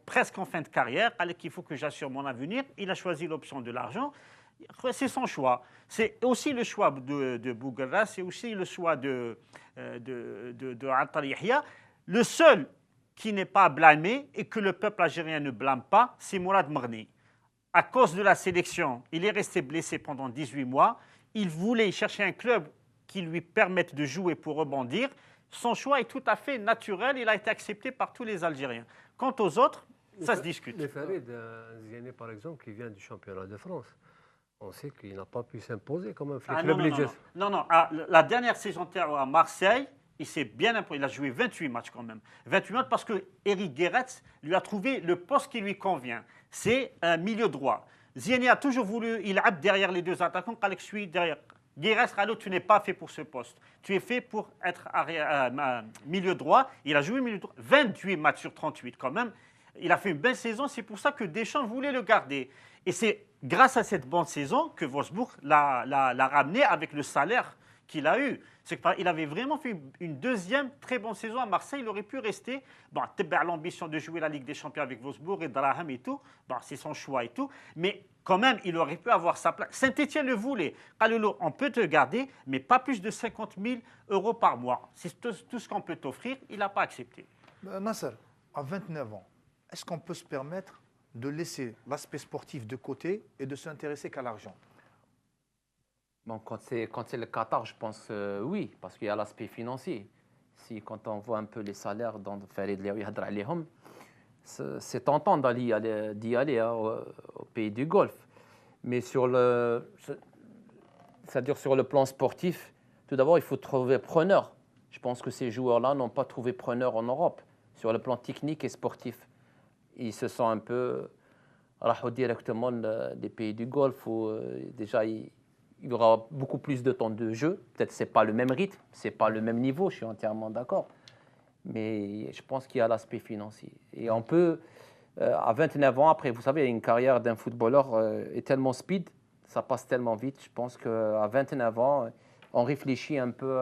presque en fin de carrière, alors qu'il faut que j'assure mon avenir. Il a choisi l'option de l'argent. C'est son choix. C'est aussi le choix de Bouguerra, c'est aussi le choix de Antar Yahya. Le seul qui n'est pas blâmé et que le peuple algérien ne blâme pas, c'est Mourad Mrni. À cause de la sélection, il est resté blessé pendant 18 mois. Il voulait chercher un club qui lui permette de jouer pour rebondir. Son choix est tout à fait naturel. Il a été accepté par tous les Algériens. Quant aux autres, ça se discute. Les Farid Ziani, par exemple, qui vient du championnat de France. On sait qu'il n'a pas pu s'imposer comme un club léger. Non. La dernière saison à Marseille, il s'est bien imposé. Il a joué 28 matchs quand même. 28 matchs parce que Eric Guéretz lui a trouvé le poste qui lui convient. C'est un milieu droit. Ziani a toujours voulu, il a derrière les deux attaquants, Khalek suit derrière. Guéretz, tu n'es pas fait pour ce poste. Tu es fait pour être milieu droit. Il a joué milieu droit. 28 matchs sur 38 quand même. Il a fait une belle saison. C'est pour ça que Deschamps voulait le garder. Et c'est grâce à cette bonne saison que Wolfsburg l'a ramené avec le salaire qu'il a eu. Il avait vraiment fait une deuxième très bonne saison à Marseille. Il aurait pu rester. Bon, l'ambition de jouer la Ligue des Champions avec Wolfsburg et Draham et tout. Bon, c'est son choix et tout. Mais quand même, il aurait pu avoir sa place. Saint-Etienne le voulait. Kalolo, on peut te garder, mais pas plus de 50 000 € par mois. C'est tout ce qu'on peut t'offrir. Il n'a pas accepté. Nasser, à 29 ans, est-ce qu'on peut se permettre de laisser l'aspect sportif de côté et de s'intéresser qu'à l'argent? Bon, quand c'est le Qatar, je pense oui, parce qu'il y a l'aspect financier. Quand on voit un peu les salaires dans Farid Yahdra alayhom, c'est tentant d'y aller au pays du Golfe. Mais c'est-à-dire sur le plan sportif, tout d'abord, il faut trouver preneur. Je pense que ces joueurs-là n'ont pas trouvé preneur en Europe, sur le plan technique et sportif. Ils se sont un peu directement des pays du Golfe où déjà il y aura beaucoup plus de temps de jeu. Peut-être que ce n'est pas le même rythme, ce n'est pas le même niveau, je suis entièrement d'accord. Mais je pense qu'il y a l'aspect financier. Et on peut, à 29 ans, après, vous savez, une carrière d'un footballeur est tellement speed, ça passe tellement vite. Je pense qu'à 29 ans, on réfléchit un peu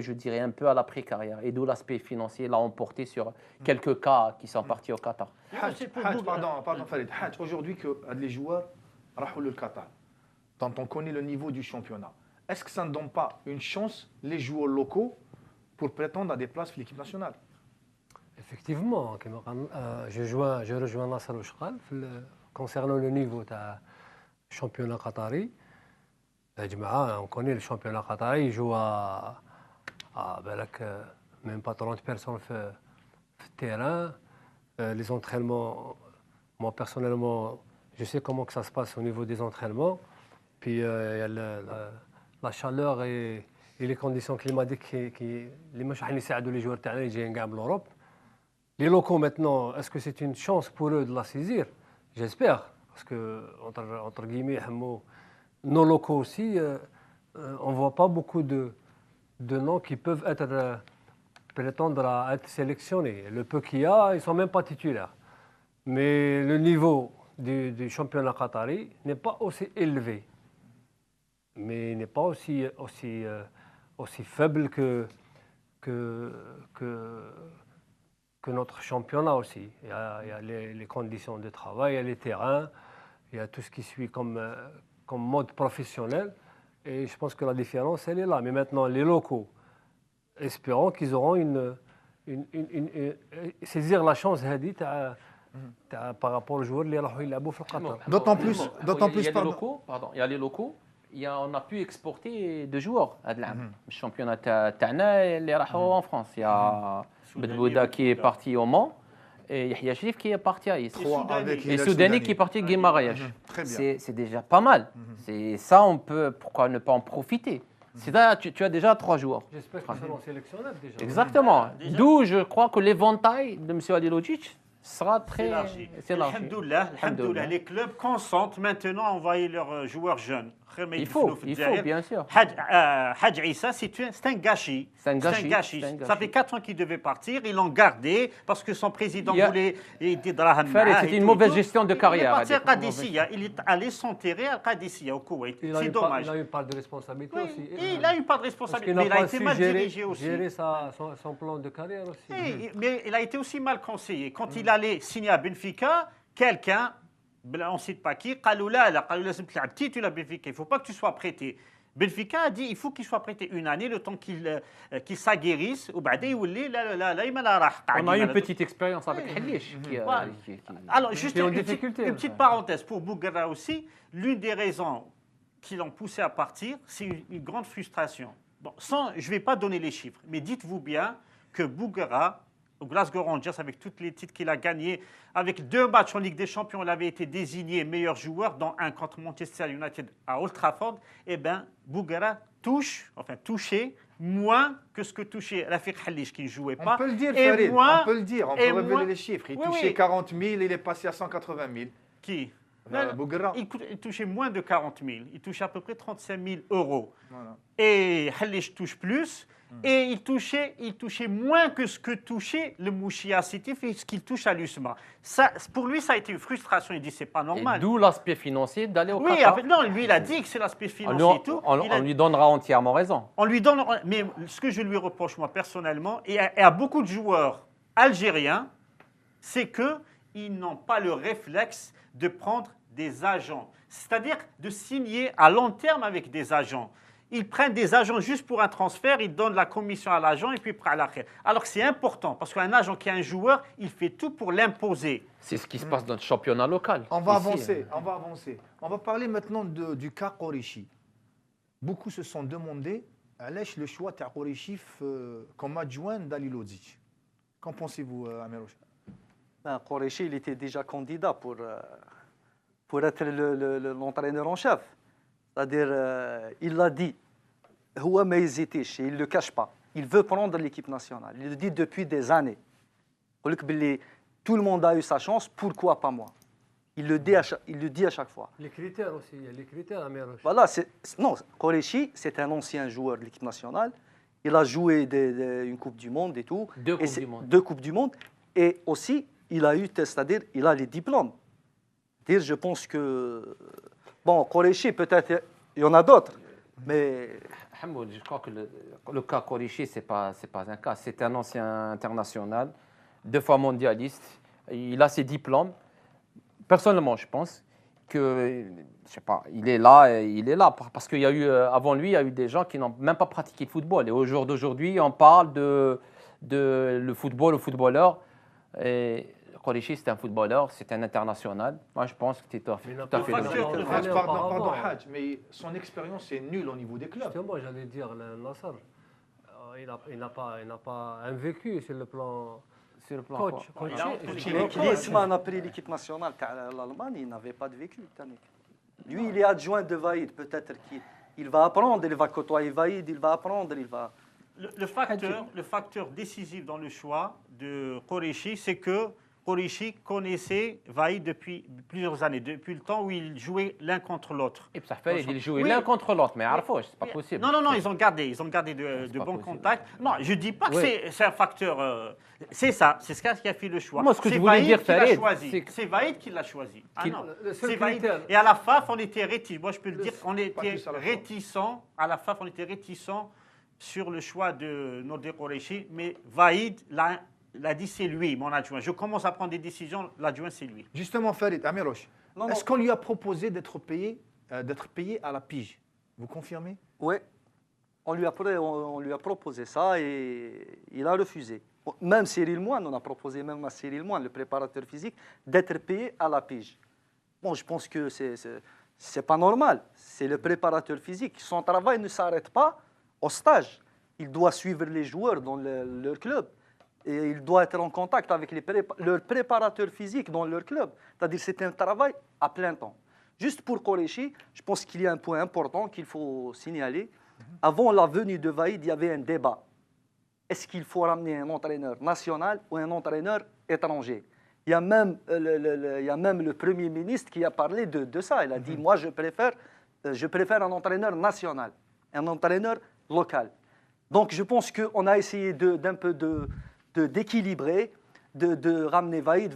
je dirais, un peu à l'après-carrière. Et d'où l'aspect financier l'a emporté sur quelques cas qui sont partis au Qatar. Pardon Farid. Aujourd'hui, que les joueurs rahou le Qatar, dont on connaît le niveau du championnat, est-ce que ça ne donne pas une chance les joueurs locaux pour prétendre à des places pour l'équipe nationale? Effectivement, je rejoins Nasser Ouchkal concernant le niveau du championnat qatari. On connaît le championnat qatari, il joue à Ben là, même pas 30 personnes sur le terrain. Les entraînements, moi personnellement, je sais comment que ça se passe au niveau des entraînements. Puis il y a la chaleur et les conditions climatiques qui les joueurs qui viennent de l'Europe. Les locaux maintenant, est-ce que c'est une chance pour eux de la saisir? J'espère. Parce que, entre guillemets, nos locaux aussi, on ne voit pas beaucoup de noms qui peuvent prétendre à être sélectionnés. Le peu qu'il y a, ils ne sont même pas titulaires. Mais le niveau du championnat qatari n'est pas aussi élevé. Mais il n'est pas aussi faible que notre championnat aussi. Il y a les conditions de travail, il y a les terrains, il y a tout ce qui suit comme mode professionnel. Et je pense que la différence, elle est là. Mais maintenant, les locaux, espérons qu'ils auront saisir la chance par rapport aux joueurs qui ont fait le Qatar. D'autant plus, il y a les locaux, pardon, il y a les locaux. On a pu exporter deux joueurs à le championnat اللي راحوا en France. Il y a Bedbouda qui est parti au Mans et Yahya Cherif qui est parti à Is. Et Soudani qui est parti à Guémarães. C'est déjà pas mal. C'est ça, pourquoi ne pas en profiter? C'est là, tu as déjà 3 joueurs. J'espère qu'ils seront sélectionnés déjà. Exactement. D'où je crois que l'éventail de M. Halilovic sera très élargi. Alhamdoulilah, les clubs consentent maintenant à envoyer leurs joueurs jeunes. Il faut, bien sûr. Hadj Issa, c'est un gâchis. C'est un gâchis. Ça fait 4 ans qu'il devait partir, ils l'ont gardé parce que son président voulait aider Drahan. C'était une mauvaise gestion de carrière. Il est parti à Qadisiyah, il est allé s'enterrer à Qadisiyah au Koweït. C'est dommage. Il a eu une part de responsabilité aussi. Il a eu une part de responsabilité, mais il a été mal dirigé aussi. Il a géré son plan de carrière aussi. Mais il a été aussi mal conseillé. Quand il allait signer à Benfica, quelqu'un, on ne cite pas qui, il ne faut pas que tu sois prêté. Benfica a dit qu'il faut qu'il soit prêté une année, le temps qu'il s'aguerrisse. On a eu une petite expérience avec Halish. Alors, juste une petite parenthèse pour Bouguera aussi. L'une des raisons qui l'ont poussé à partir, c'est une grande frustration. Bon, je ne vais pas donner les chiffres, mais dites-vous bien que Bouguera, au Glasgow Rangers, avec tous les titres qu'il a gagnés, avec 2 matchs en Ligue des Champions, il avait été désigné meilleur joueur, dont un contre Manchester United à Old Trafford. Eh bien, Bouguera touchait moins que ce que touchait Rafiq Halish, qui ne jouait pas. On peut le dire, Farid, on peut révéler les chiffres. Il touchait 40 000, il est passé à 180 000. Qui? Bouguera. Il touchait moins de 40 000. Il touchait à peu près 35 000 euros. Voilà. Et Halish touche plus. Et il touchait moins que ce que touchait le Mouchia City et ce qu'il touche à l'USMA. Pour lui, ça a été une frustration. Il dit c'est pas normal. D'où l'aspect financier d'aller au Qatar. Oui, non, lui, il a dit que c'est l'aspect financier et tout. On lui donnera entièrement raison. Mais ce que je lui reproche, moi, personnellement, et à beaucoup de joueurs algériens, c'est qu'ils n'ont pas le réflexe de prendre des agents. C'est-à-dire de signer à long terme avec des agents. Ils prennent des agents juste pour un transfert, ils donnent la commission à l'agent et puis à l'après. Alors que c'est important, parce qu'un agent qui est un joueur, il fait tout pour l'imposer. C'est ce qui se passe dans le championnat local. On va avancer. On va parler maintenant du cas Koreichi. Beaucoup se sont demandé, allez le choix de Koreichi comme adjoint d'Halilovic. Qu'en pensez-vous, Amirouche? Koreichi, il était déjà candidat pour être l'entraîneur en chef. C'est-à-dire, il l'a dit, il ne le cache pas. Il veut prendre l'équipe nationale. Il le dit depuis des années. Tout le monde a eu sa chance, pourquoi pas moi? Il le dit à chaque fois. Les critères aussi, il y a les critères, Amirouche. Voilà, Koreichi, c'est un ancien joueur de l'équipe nationale. Il a joué une Coupe du Monde et tout. 2 Coupes du Monde. Et aussi, il a les diplômes. Je pense que... Bon, Koreichi, peut-être, il y en a d'autres, mais... Hamoud, je crois que le cas Koreichi, ce n'est pas un cas. C'est un ancien international, 2 fois mondialiste. Il a ses diplômes. Personnellement, je pense que, je sais pas, il est là parce qu'il y a eu, avant lui, il y a eu des gens qui n'ont même pas pratiqué le football. Et au jour d'aujourd'hui, on parle de le football, le footballeur. Et Koreichi, c'est un footballeur, c'est un international. Moi, je pense que c'est tout à fait Pardon, Hadj, mais son expérience est nulle au niveau des clubs. Justement, j'allais dire, Nasser, il n'a pas un vécu sur le plan Sur le plan coach. quoi. Griezmann a pris l'équipe nationale de l'Allemagne, il n'avait pas de vécu. Tannic. Lui, il est adjoint de Vaïd, peut-être qu'il va apprendre, il va côtoyer Vaïd, il va apprendre, il va... Le facteur décisif dans le choix de Qureshi, c'est que Qureshi connaissait Vaïd depuis plusieurs années, depuis le temps où ils jouaient l'un contre l'autre. Et puis ça fait, ils jouaient Oui. l'un contre l'autre, mais Arfouch, c'est pas possible. Non, ils ont gardé de pas bons possible. contacts. Non, je dis pas que Oui. c'est un facteur. C'est ça, c'est ce qui a fait le choix. Moi, ce que C'est je voulais Vaïd dire, qui l'a Farid, choisi. c'est que- C'est Vaïd qui l'a choisi. Ah Qu'il- non, le seul c'est Vaïd. critère- Et à la FAF, on était réticents. Moi, je peux le dire, on était plus à la fois. réticents. À la FAF, on était réticents sur le choix de Nordé Qureshi, mais Vaïd l'a dit, c'est lui, mon adjoint. Je commence à prendre des décisions, l'adjoint, c'est lui. Justement, Farid, Amiroche, Non, est-ce non. qu'on lui a proposé d'être payé à la pige? Vous confirmez? Oui, on lui a proposé ça et il a refusé. Même Cyril Moine, on a proposé même à Cyril Moine, le préparateur physique, d'être payé à la pige. Bon, je pense que c'est pas normal. C'est le préparateur physique. Son travail ne s'arrête pas au stage. Il doit suivre les joueurs dans leur club. Et il doit être en contact avec leurs préparateurs physiques dans leur club. C'est-à-dire que c'est un travail à plein temps. Juste pour Qureshi, je pense qu'il y a un point important qu'il faut signaler. Avant la venue de Vaïd, il y avait un débat. Est-ce qu'il faut ramener un entraîneur national ou un entraîneur étranger? Il y a même le Premier ministre qui a parlé de ça. Il a dit, moi, je préfère un entraîneur national, un entraîneur local. Donc, je pense qu'on a essayé d'un peu d'équilibrer, de ramener Vaïd.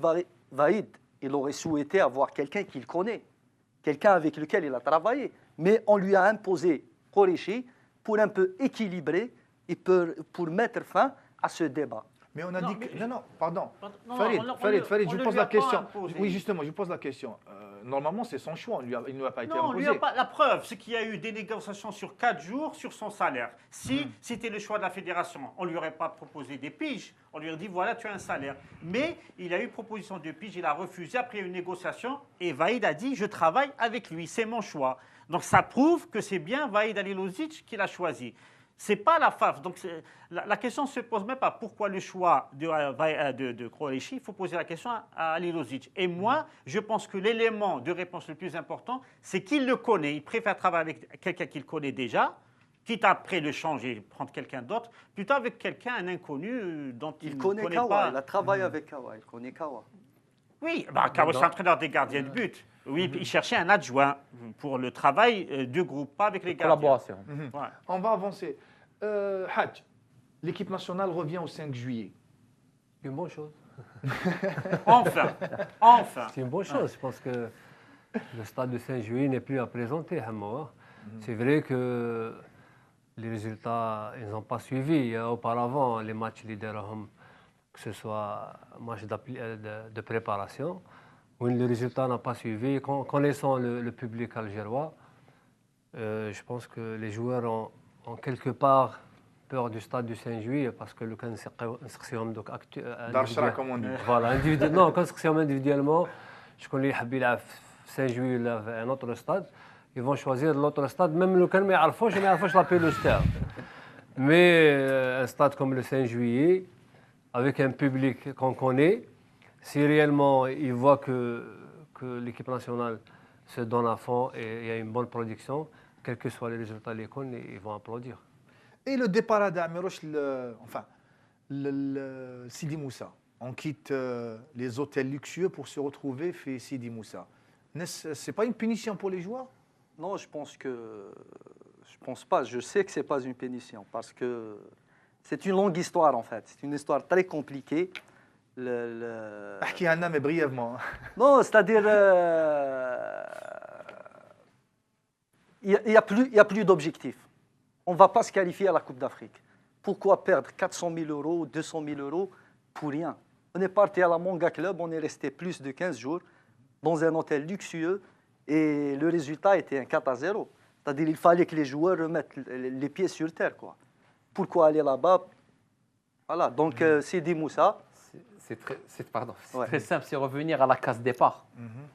Vaïd, il aurait souhaité avoir quelqu'un qu'il connaît, quelqu'un avec lequel il a travaillé. Mais on lui a imposé Qureshi pour un peu équilibrer et pour mettre fin à ce débat. Mais on a Non, dit que... mais- Non, non, pardon. Non, Farid, on Farid, ne je lui pose a la pas question. imposé. Oui, justement, je pose la question. Normalement, c'est son choix. Il ne lui a pas été Non, lui imposé. a pas, la preuve, c'est qu'il y a eu des négociations sur 4 jours sur son salaire. Si c'était le choix de la fédération, on ne lui aurait pas proposé des piges. On lui aurait dit, voilà, tu as un salaire. Mais il a eu proposition de piges, il a refusé après une négociation. Et Vaïd a dit, je travaille avec lui, c'est mon choix. Donc ça prouve que c'est bien Vaïd Halilović qui l'a choisi. C'est pas la FAF. Donc la question ne se pose même pas pourquoi le choix de Qureshi. Il faut poser la question à Halilović. Et moi, je pense que l'élément de réponse le plus important, c'est qu'il le connaît. Il préfère travailler avec quelqu'un qu'il connaît déjà, quitte à après le changer, prendre quelqu'un d'autre, plutôt avec quelqu'un, un inconnu dont il Il ne connaît connaît Kawa, pas. il a travaillé avec Kawa, il connaît Kawa. Oui, Kawa, c'est entraîneur des gardiens de but. Oui, il cherchait un adjoint pour le travail de groupe, pas avec les gardiens. Collaboration. Ouais. On va avancer. Hadj, l'équipe nationale revient au 5 juillet. C'est une bonne chose. Enfin. C'est une bonne chose. Je pense que le stade de Saint-Juillet n'est plus à présenter, Hamma. C'est vrai que les résultats, ils n'ont pas suivi. Auparavant, les matchs leaders, que ce soit match de préparation, où le résultat n'a pas suivi. Connaissant le public algérois, je pense que les joueurs ont quelque part peur du stade du Saint-Juillet parce que le construction D'Archra, comme on dit. voilà, non, construction individuellement, je connais Habila Saint-Juillet, un autre stade, ils vont choisir l'autre stade, même le calme, je l'appelle le stade. Mais un stade comme le Saint-Juillet, avec un public qu'on connaît, si réellement ils voient que l'équipe nationale se donne à fond et il y a une bonne production, quels que soient les résultats, ils vont applaudir. Et le départ d'Amiroche, enfin, Sidi Moussa. On quitte les hôtels luxueux pour se retrouver chez Sidi Moussa. Ce n'est pas une punition pour les joueurs? Non, je pense pas. Je sais que c'est pas une punition parce que c'est une longue histoire en fait. C'est une histoire très compliquée. Qui en a, mais brièvement. Non, c'est-à-dire il y a plus d'objectifs. On ne va pas se qualifier à la Coupe d'Afrique. Pourquoi perdre 400 000 euros, 200 000 euros pour rien? On est parti à la Manga Club, on est resté plus de 15 jours dans un hôtel luxueux et le résultat était un 4-0. C'est-à-dire qu'il fallait que les joueurs remettent les pieds sur terre, quoi. Pourquoi aller là-bas? Voilà, donc Sidi Moussa. C'est Ouais. très simple, c'est revenir à la case départ.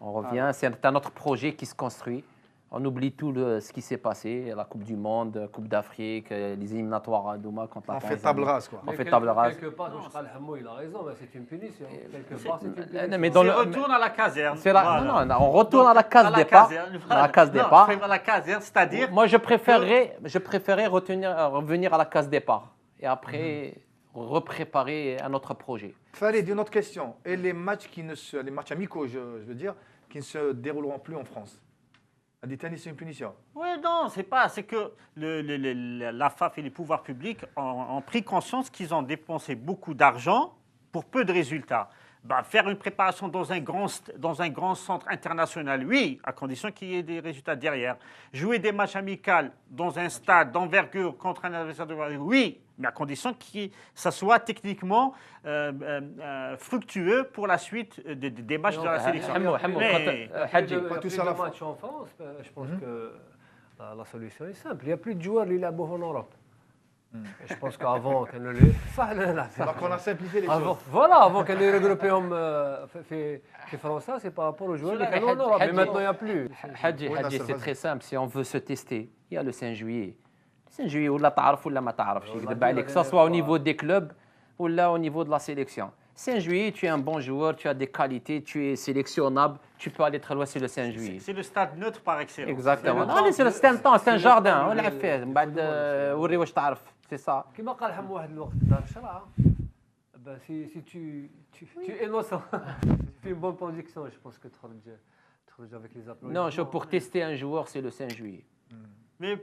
On revient, c'est un autre projet qui se construit. On oublie tout ce qui s'est passé, la Coupe du Monde, Coupe d'Afrique, les éliminatoires à Douma contre la On fait Tanzanie. table rase, quoi. On fait table rase. Quelque part, Hamou, il a raison, mais c'est une punition. Quelque part, c'est une punition. Non, mais dans On le- retourne à la caserne. c'est la- Voilà. non, non, on retourne à la case départ. À la case Non, départ. à la caserne, c'est-à-dire. Moi, je préférerais revenir à la case départ et après repréparer un autre projet. Farid, une autre question. Et les matchs les matchs amicaux, je veux dire, qui ne se dérouleront plus en France. Aditani, c'est une punition. Oui, non, c'est pas. C'est que la FAF et les pouvoirs publics ont pris conscience qu'ils ont dépensé beaucoup d'argent pour peu de résultats. Ben, faire une préparation dans un grand centre international, oui, à condition qu'il y ait des résultats derrière. Jouer des matchs amicaux dans un stade d'envergure contre un adversaire de oui, mais à condition que ça soit techniquement fructueux pour la suite des matchs de la sélection. Hamou, Mais- Hadji. Pas tous Plus à la de fois. matchs en France, je pense que la solution est simple. Il n'y a plus de joueurs qui la en Europe. Et je pense qu'avant, quand Donc on a simplifié les choses. avant que les Européens fait français, c'est par rapport aux joueurs qui sont en Europe. Mais maintenant, il n'y a plus. Hadji, Oui, Hadji, Nasser, c'est vas-y. très simple. Si on veut se tester, il y a le 5 juillet. Le 5 juillet, ou la ta'arf ou la ma ta'arf. Que ce soit au niveau des clubs ou là au niveau de la sélection. 5 juillet, tu es un bon joueur, tu as des qualités, tu es sélectionnable, tu peux aller très loin sur le 5 juillet. C'est le stade neutre par excellence. Exactement. C'est le Non, mais c'est un temps, c'est un le jardin. temps On l'a de- fait. de بعد football, وري واش تعرف. C'est ça. كما قال حمو واحد الوقت دار الشرع si tu es innocent tu fais une bonne production je pense que تخرج avec les applaudissements. Non, pour tester un joueur, c'est le 5 juillet. Mais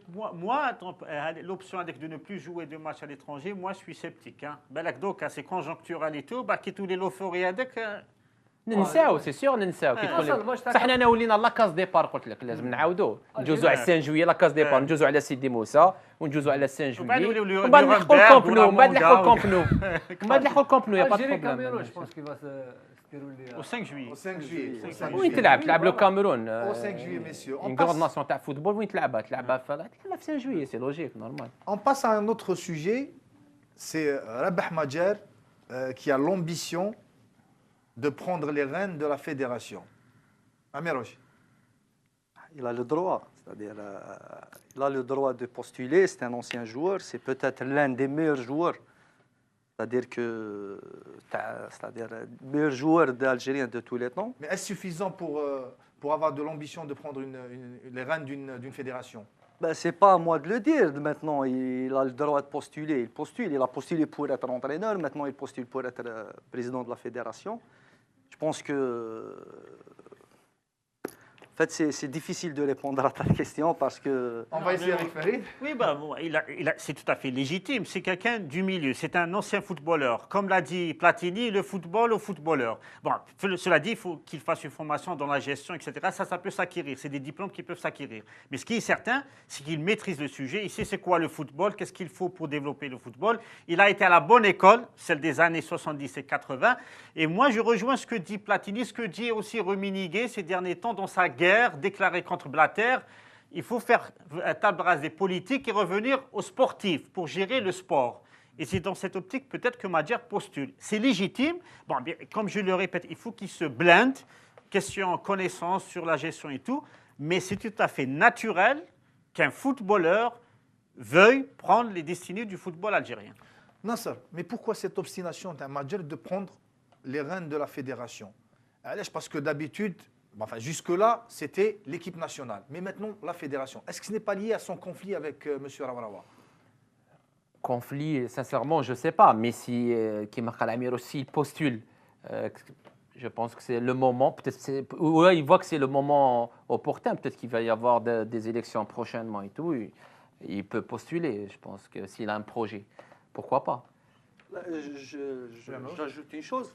l'option avec de ne plus jouer de matchs à l'étranger, moi je suis sceptique. Hein. Donc, c'est conjonctural et tout, qui tous les l'euphorie avec. ننساو سي سيغ ننساو كي تقول أصلاً لي الماتش تاع بصح حنا ولينا لا كاز ديبار قلت لك لازم نعاودوا ندوزو على السان جويي لا كاز ديبار ندوزو على سيدي موسى وندوزو على السان وبعد جويي نوليو ومن بعد نلحقوا الكامب نو من بعد نلحقوا نورمبرغ الكامب نو من بعد نلحقوا الكامب نو يا با Algérie Cameroun بروبليم je pense qu'il va se dérouler Au 5 juillet. Au 5 juillet. au 5 وين juillet. تلعب لو كاميرون Au 5 juillet, messieurs. اون كروند ناسيون تاع فوتبول وين تلعبها في 5 جويي سي لوجيك نورمال On passe à un autre sujet. C'est Rabah Madjer qui a l'ambition de prendre les rênes de la fédération. Amiroch. Il a le droit, c'est-à-dire il a le droit de postuler, c'est un ancien joueur, c'est peut-être l'un des meilleurs joueurs, c'est-à-dire le meilleur joueur d'Algérien de tous les temps. Mais est-ce suffisant pour avoir de l'ambition de prendre les rênes d'une fédération? Ben, c'est pas à moi de le dire maintenant, il a le droit de postuler, il a postulé pour être entraîneur, maintenant il postule pour être président de la fédération. Je pense que en fait, c'est difficile de répondre à ta question parce que On va essayer avec Farid. Oui, c'est tout à fait légitime. C'est quelqu'un du milieu. C'est un ancien footballeur. Comme l'a dit Platini, le football au footballeur. Bon, cela dit, il faut qu'il fasse une formation dans la gestion, etc. Ça peut s'acquérir. C'est des diplômes qui peuvent s'acquérir. Mais ce qui est certain, c'est qu'il maîtrise le sujet. Il sait c'est quoi le football, qu'est-ce qu'il faut pour développer le football. Il a été à la bonne école, celle des années 70 et 80. Et moi, je rejoins ce que dit Platini, ce que dit aussi Rummenigge ces derniers temps dans sa guerre déclarée contre Blatter. Il faut faire table rase des politiques et revenir aux sportifs pour gérer le sport. Et c'est dans cette optique peut-être que Madjer postule. C'est légitime. Bon, bien, comme je le répète, il faut qu'il se blinde, question connaissance sur la gestion et tout, mais c'est tout à fait naturel qu'un footballeur veuille prendre les destinées du football algérien. Nasser, mais pourquoi cette obstination d'un Madjer de prendre les rênes de la fédération? Parce que d'habitude, enfin jusque-là, c'était l'équipe nationale. Mais maintenant, la fédération. Est-ce que ce n'est pas lié à son conflit avec M. Rawarawa? Conflit, sincèrement, je ne sais pas. Mais si Kima Khalamir aussi il postule, je pense que c'est le moment. Peut-être ou il voit que c'est le moment opportun. Peut-être qu'il va y avoir des élections prochainement et tout. Il peut postuler. Je pense que s'il a un projet, pourquoi pas? J'ajoute une chose.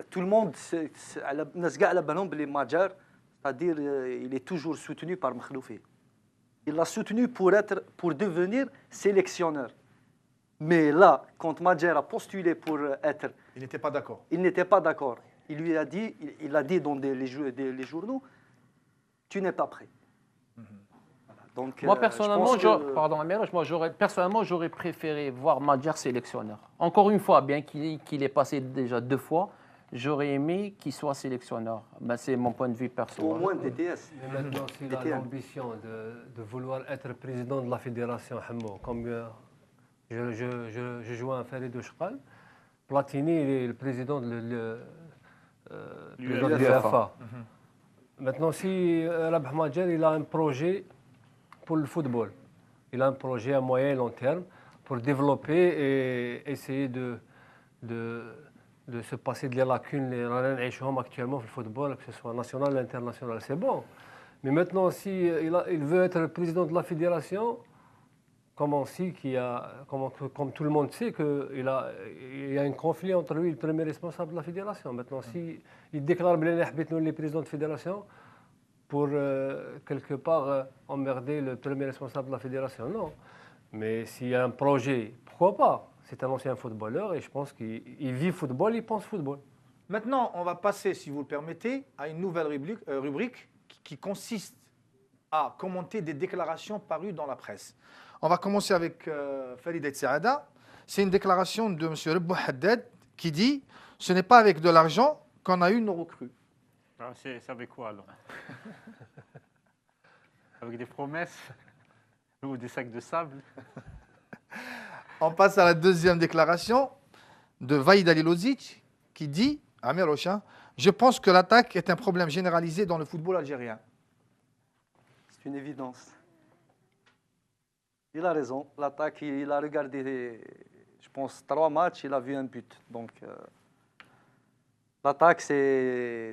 Tout le monde, c'est-à-dire il est toujours soutenu par Makhloufi. Il l'a soutenu pour devenir sélectionneur. Mais là, quand Madjer a postulé pour être... Il n'était pas d'accord. Il n'était pas d'accord. Il lui a dit, il a dit dans les journaux, tu n'es pas prêt. Voilà. Donc, Moi, personnellement, pardon, personnellement, j'aurais préféré voir Madjer sélectionneur. Encore une fois, bien qu'il est passé déjà 2 fois, j'aurais aimé qu'il soit sélectionneur. Ben, c'est mon point de vue perso. Au hein. moins DTS. Mais maintenant, s'il a DTN. l'ambition de vouloir être président de la fédération, Hammo, comme je joue un Farid de Chkal, Platini il est le président de l'UEFA. Maintenant, si Rabah Madjer, il a un projet pour le football, il a un projet à moyen et long terme pour développer et essayer de se passer des lacunes actuellement dans le football, que ce soit national ou international. C'est bon. Mais maintenant, si il veut être le président de la fédération, comme tout le monde sait qu'il y a un conflit entre lui et le premier responsable de la fédération. Maintenant, s'il déclare qu'il est président de la fédération pour quelque part emmerder le premier responsable de la fédération, non. Mais s'il y a un projet, pourquoi pas? C'est un ancien footballeur et je pense qu'il vit football, il pense football. Maintenant, on va passer, si vous le permettez, à une nouvelle rubrique qui consiste à commenter des déclarations parues dans la presse. On va commencer avec Farid El Saada. C'est une déclaration de M. Rebou Haddad qui dit « Ce n'est pas avec de l'argent qu'on a eu nos recrues ». C'est avec quoi alors? Avec des promesses ou des sacs de sable? On passe à la deuxième déclaration de Vaïd Alilozic qui dit à Mirochin, je pense que l'attaque est un problème généralisé dans le football algérien. C'est une évidence. Il a raison. L'attaque, il a regardé, je pense, 3 matchs, il a vu un but. Donc, l'attaque, c'est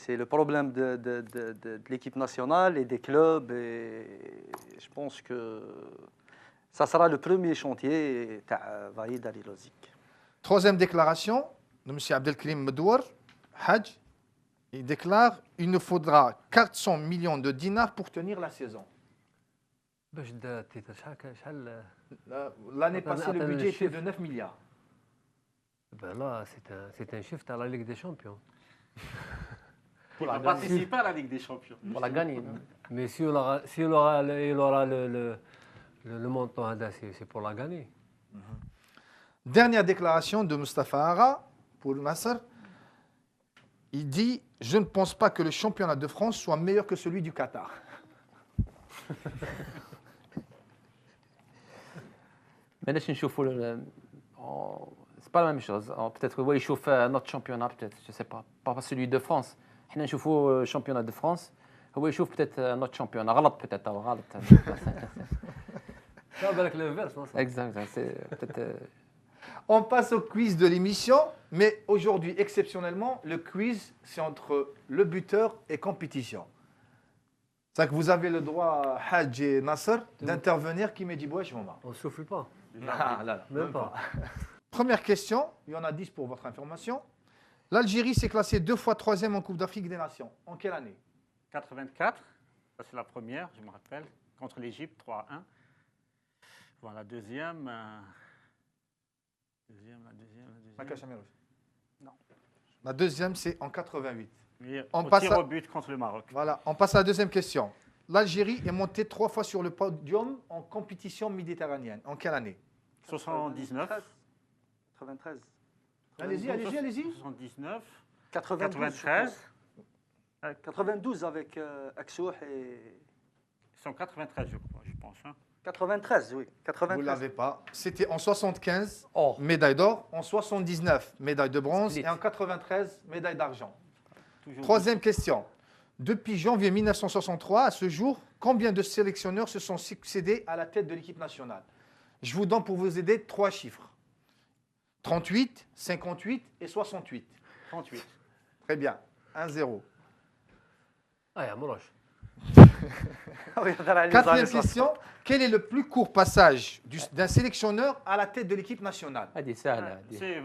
le problème de l'équipe nationale et des clubs. Et je pense que ça sera le premier chantier de Vaïd Alilozic. Troisième déclaration de M. Abdelkrim Medouar, Hadj. Il déclare « Il nous faudra 400 millions de dinars pour tenir la saison ». L'année passée, le budget était de 9 milliards. Ben là, c'est un shift à la Ligue des Champions. Pour participer à la Ligue des Champions. Pour la gagner. Non? Mais s'il aura le montant, c'est pour la gagner. Dernière déclaration de Mustafa Ara pour Nasser. Il dit « Je ne pense pas que le championnat de France soit meilleur que celui du Qatar ». Mais là, c'est pas la même chose. Peut-être que il chauffe notre championnat, peut-être, je sais pas celui de France. Nous chauffons le championnat de France. Il chauffe peut-être notre championnat. غلط peut-être. Avec l'inverse, non? Exact. C'est peut-être. On passe au quiz de l'émission, mais aujourd'hui, exceptionnellement, le quiz, c'est entre le buteur et compétition. C'est que vous avez le droit, Hadj et Nasser, d'intervenir qui me dit ouais, je m'en On ne souffle pas. Même pas. Première question, il y en a 10 pour votre information. L'Algérie s'est classée 2 fois 3e en Coupe d'Afrique des Nations. En quelle année? 84, ça c'est la première, je me rappelle, contre l'Égypte, 3-1. Voilà, la deuxième. Non. La deuxième, c'est en 88. Oui, On on passe tire au but contre le Maroc. Voilà, on passe à la deuxième question. L'Algérie est montée 3 fois sur le podium en compétition méditerranéenne. En quelle année? 79. 93. Allez-y. 79. 92. 93. 92 avec Aksouh et... Ils sont 93, je crois, je pense. Hein. 93, oui. Vous 93. ne l'avez pas. C'était en 75, Oh. médaille d'or. En 79, médaille de bronze. Split. Et en 93, médaille d'argent. Toujours Troisième question. Depuis janvier 1963 à ce jour, combien de sélectionneurs se sont succédés à la tête de l'équipe nationale? Je vous donne pour vous aider 3 chiffres. 38, 58 et 68. 38. Très bien. 1-0. Ah, يا مروش. Quatrième question. Quel est le plus court passage d'un sélectionneur à la tête de l'équipe nationale? هذه سهلة. هذه. C'est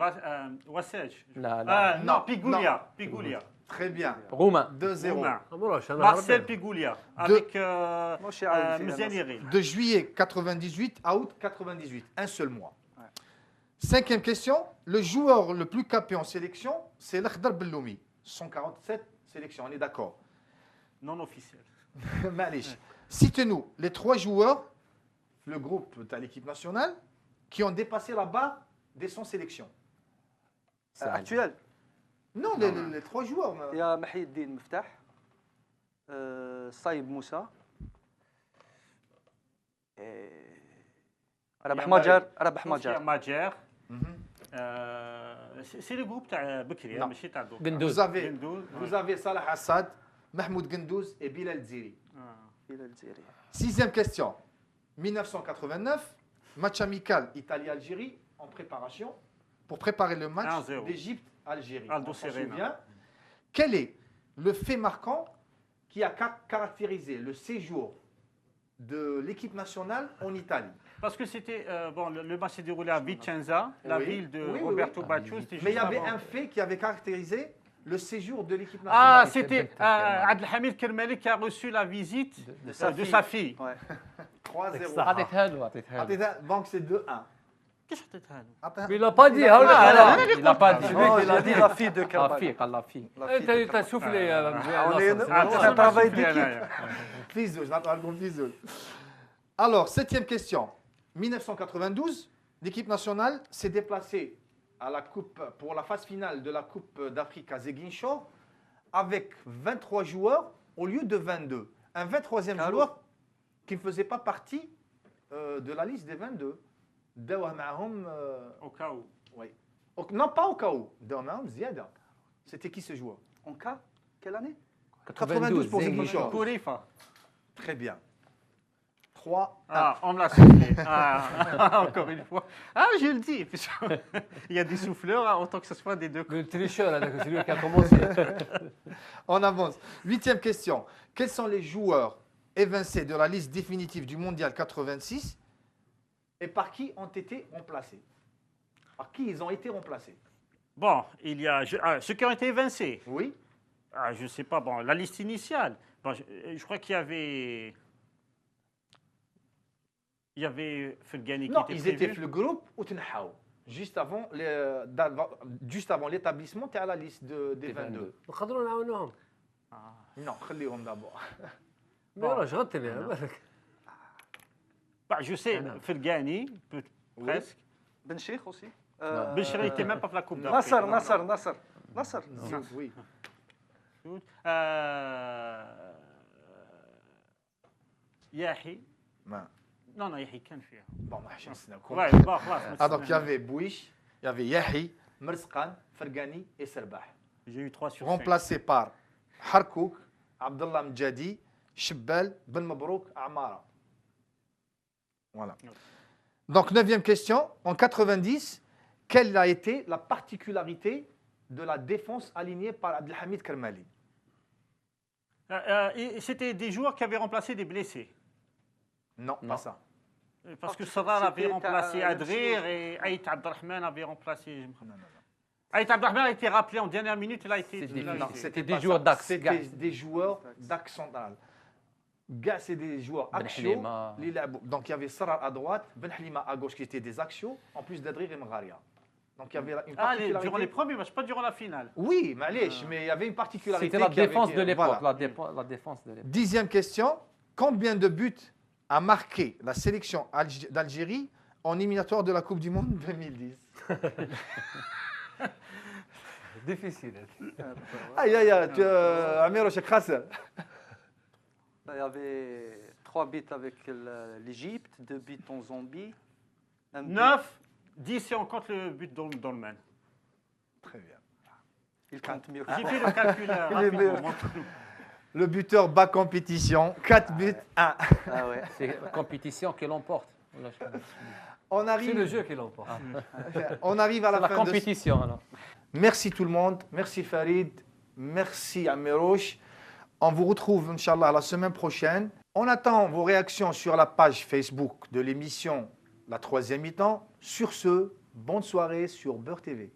Wassage. لا لا. Non, Non, Pigoulia. Pigoulia. Très bien. روما. 2-0. Roumain. مروش أنا Marcel عربي. Pigoulia. Avec Moi, je suis Aoud, Mouziane Yeril. De juillet 98 à août 98. Un seul mois. Cinquième question. Le joueur le plus capé en sélection, c'est l'Akhdar Belloumi. 147 sélections, on est d'accord. Non officiel. Malish. Citez-nous les 3 joueurs, le groupe de l'équipe nationale, qui ont dépassé la barre des 100 sélections. Actuel. Non, les 3 joueurs. Il y a Mahdi Eddine Meftah, Saïb Moussa, et Rabah Majar. Sofiane Majer. C'est le groupe تاع بكري Non. ماشي تاع دوك. Gendouzi. Vous avez Salah Assad, Mahmoud Gendouz et Bilal Ziri. Il a le Ziri. 6e question. 1989, match amical Italie-Algérie en préparation pour préparer le match 1-0. d'Égypte-Algérie. Aldo On s'en Serena. souvient. Quel est le fait marquant qui a caractérisé le séjour de l'équipe nationale en Italie? Parce que c'était bon, le match s'est déroulé à Vicenza, la Oui. ville de Oui, oui, Roberto oui. Baggio. C'était Mais il y juste avait avant. un fait qui avait caractérisé le séjour de l'équipe nationale. Ah, c'était Abdelhamid Kermali qui a reçu la visite de sa fille. Ouais. 3-0. عطيتها له عطيتها له. Donc c'est 2-1. Qu'est-ce que tu as Mais il n'a pas dit. Ah, non, il n'a pas dit. Non, il a dit la fille de La Karbala. fille, قال la fille. La fille de Tu as Karbala. soufflé. On est un travail d'équipe. Fizoul, je m'attends comme Fizoul. Alors, 7e question. 1992, l'équipe nationale s'est déplacée à la coupe, pour la phase finale de la Coupe d'Afrique à Ziguinchor avec 23 joueurs au lieu de 22. Un 23e Caro. joueur qui ne faisait pas partie de la liste des 22. داوه معهم, Au cas où. oui. Non, pas au cas où. داوه معهم زيادة. C'était qui ce joueur? En cas, quelle année? 92 pour Ziguinchor. Ziguinchor. Kourifa. Très bien. 3. Ah, on me l'a soufflé. Ah, encore une fois. Ah, je le dis. Il y a des souffleurs, hein, autant que ce soit des deux côtés. Le tricheur, là, c'est lui qui a commencé. On avance. 8e question. Quels sont les joueurs évincés de la liste définitive du Mondial 86 et par qui ont été remplacés? Par qui ils ont été remplacés? Bon, il y a ceux qui ont été évincés. Oui. Ah, je ne sais pas, bon, la liste initiale. Bon, je crois qu'il y avait. Il y avait Fulgani Non, qui était ils prévu. étaient le groupe Outenhaou, juste avant l'établissement à la liste des 22. نقدروا نعاونوهم. Non, خليهم d'abord. Mais voilà, je rentre bien. Bah, je sais, Fulgani, presque. Ben Cheikh aussi. Bichri n'était même pas pour la Coupe d'Afrique. Nasser. Oui. Yahi. ما. Non, non, Yahi, كان فيها. Bon, ما حشمنا. Ouais, bon, خلاص. Ah, donc il y avait Bouish, il y avait Yahi, Merskan, Fergani et Serbah. J'ai eu 3 sur 5. Remplacé par Harkouk, Abdullah Mjadi, Shibbal, Ben Mabrouk, Amara. Voilà. Donc, 9e question. En 90, quelle a été la particularité de la défense alignée par Abdelhamid Kermali? C'était des joueurs qui avaient remplacé des blessés. Non, pas ça. Parce que que Sadar avait c'était remplacé un- Adrir et Aït Abdelrahman avait remplacé. Non, non, non. Aït Abdelrahman a été rappelé en dernière minute, il a été. C'est il a difficile. Non, été- c'était des pas joueurs ça. d'axe, C'était gars. des joueurs d'axe central. Gars, c'est des joueurs Ben axiaux. Hlima. les labou. Donc, il y avait Sarar à droite, Ben Hlima à gauche qui étaient des axiaux, en plus d'Adrir et Mgharia. Donc, il y avait une Ah, particularité. durant les premiers matchs, pas durant la finale. Oui, mais il y avait une particularité. C'était la qui avait- défense de l'époque. Voilà. La défense de l'époque. 10e question. Combien de buts a marqué la sélection d'Algérie en éliminatoire de la Coupe du Monde 2010? Difficile. Aïe, aïe, aïe, Amir Chek Khasser. Il y avait 3 buts avec l'Égypte, 2 buts en Zambie. 9, 10 si on compte le but d'Olman. Très bien. Il compte mieux. J'ai fait le calcul rapidement. montre-nous. Le buteur bas compétition, 4 buts, 1. Ah ouais. C'est la compétition qui l'emporte. On C'est le arrive, jeu qui l'emporte. on arrive à la La fin de compétition, alors. Merci tout le monde. Merci Farid. Merci Amirouche. On vous retrouve, Inch'Allah, la semaine prochaine. On attend vos réactions sur la page Facebook de l'émission La Troisième Mi-temps. Sur ce, bonne soirée sur Beurre TV.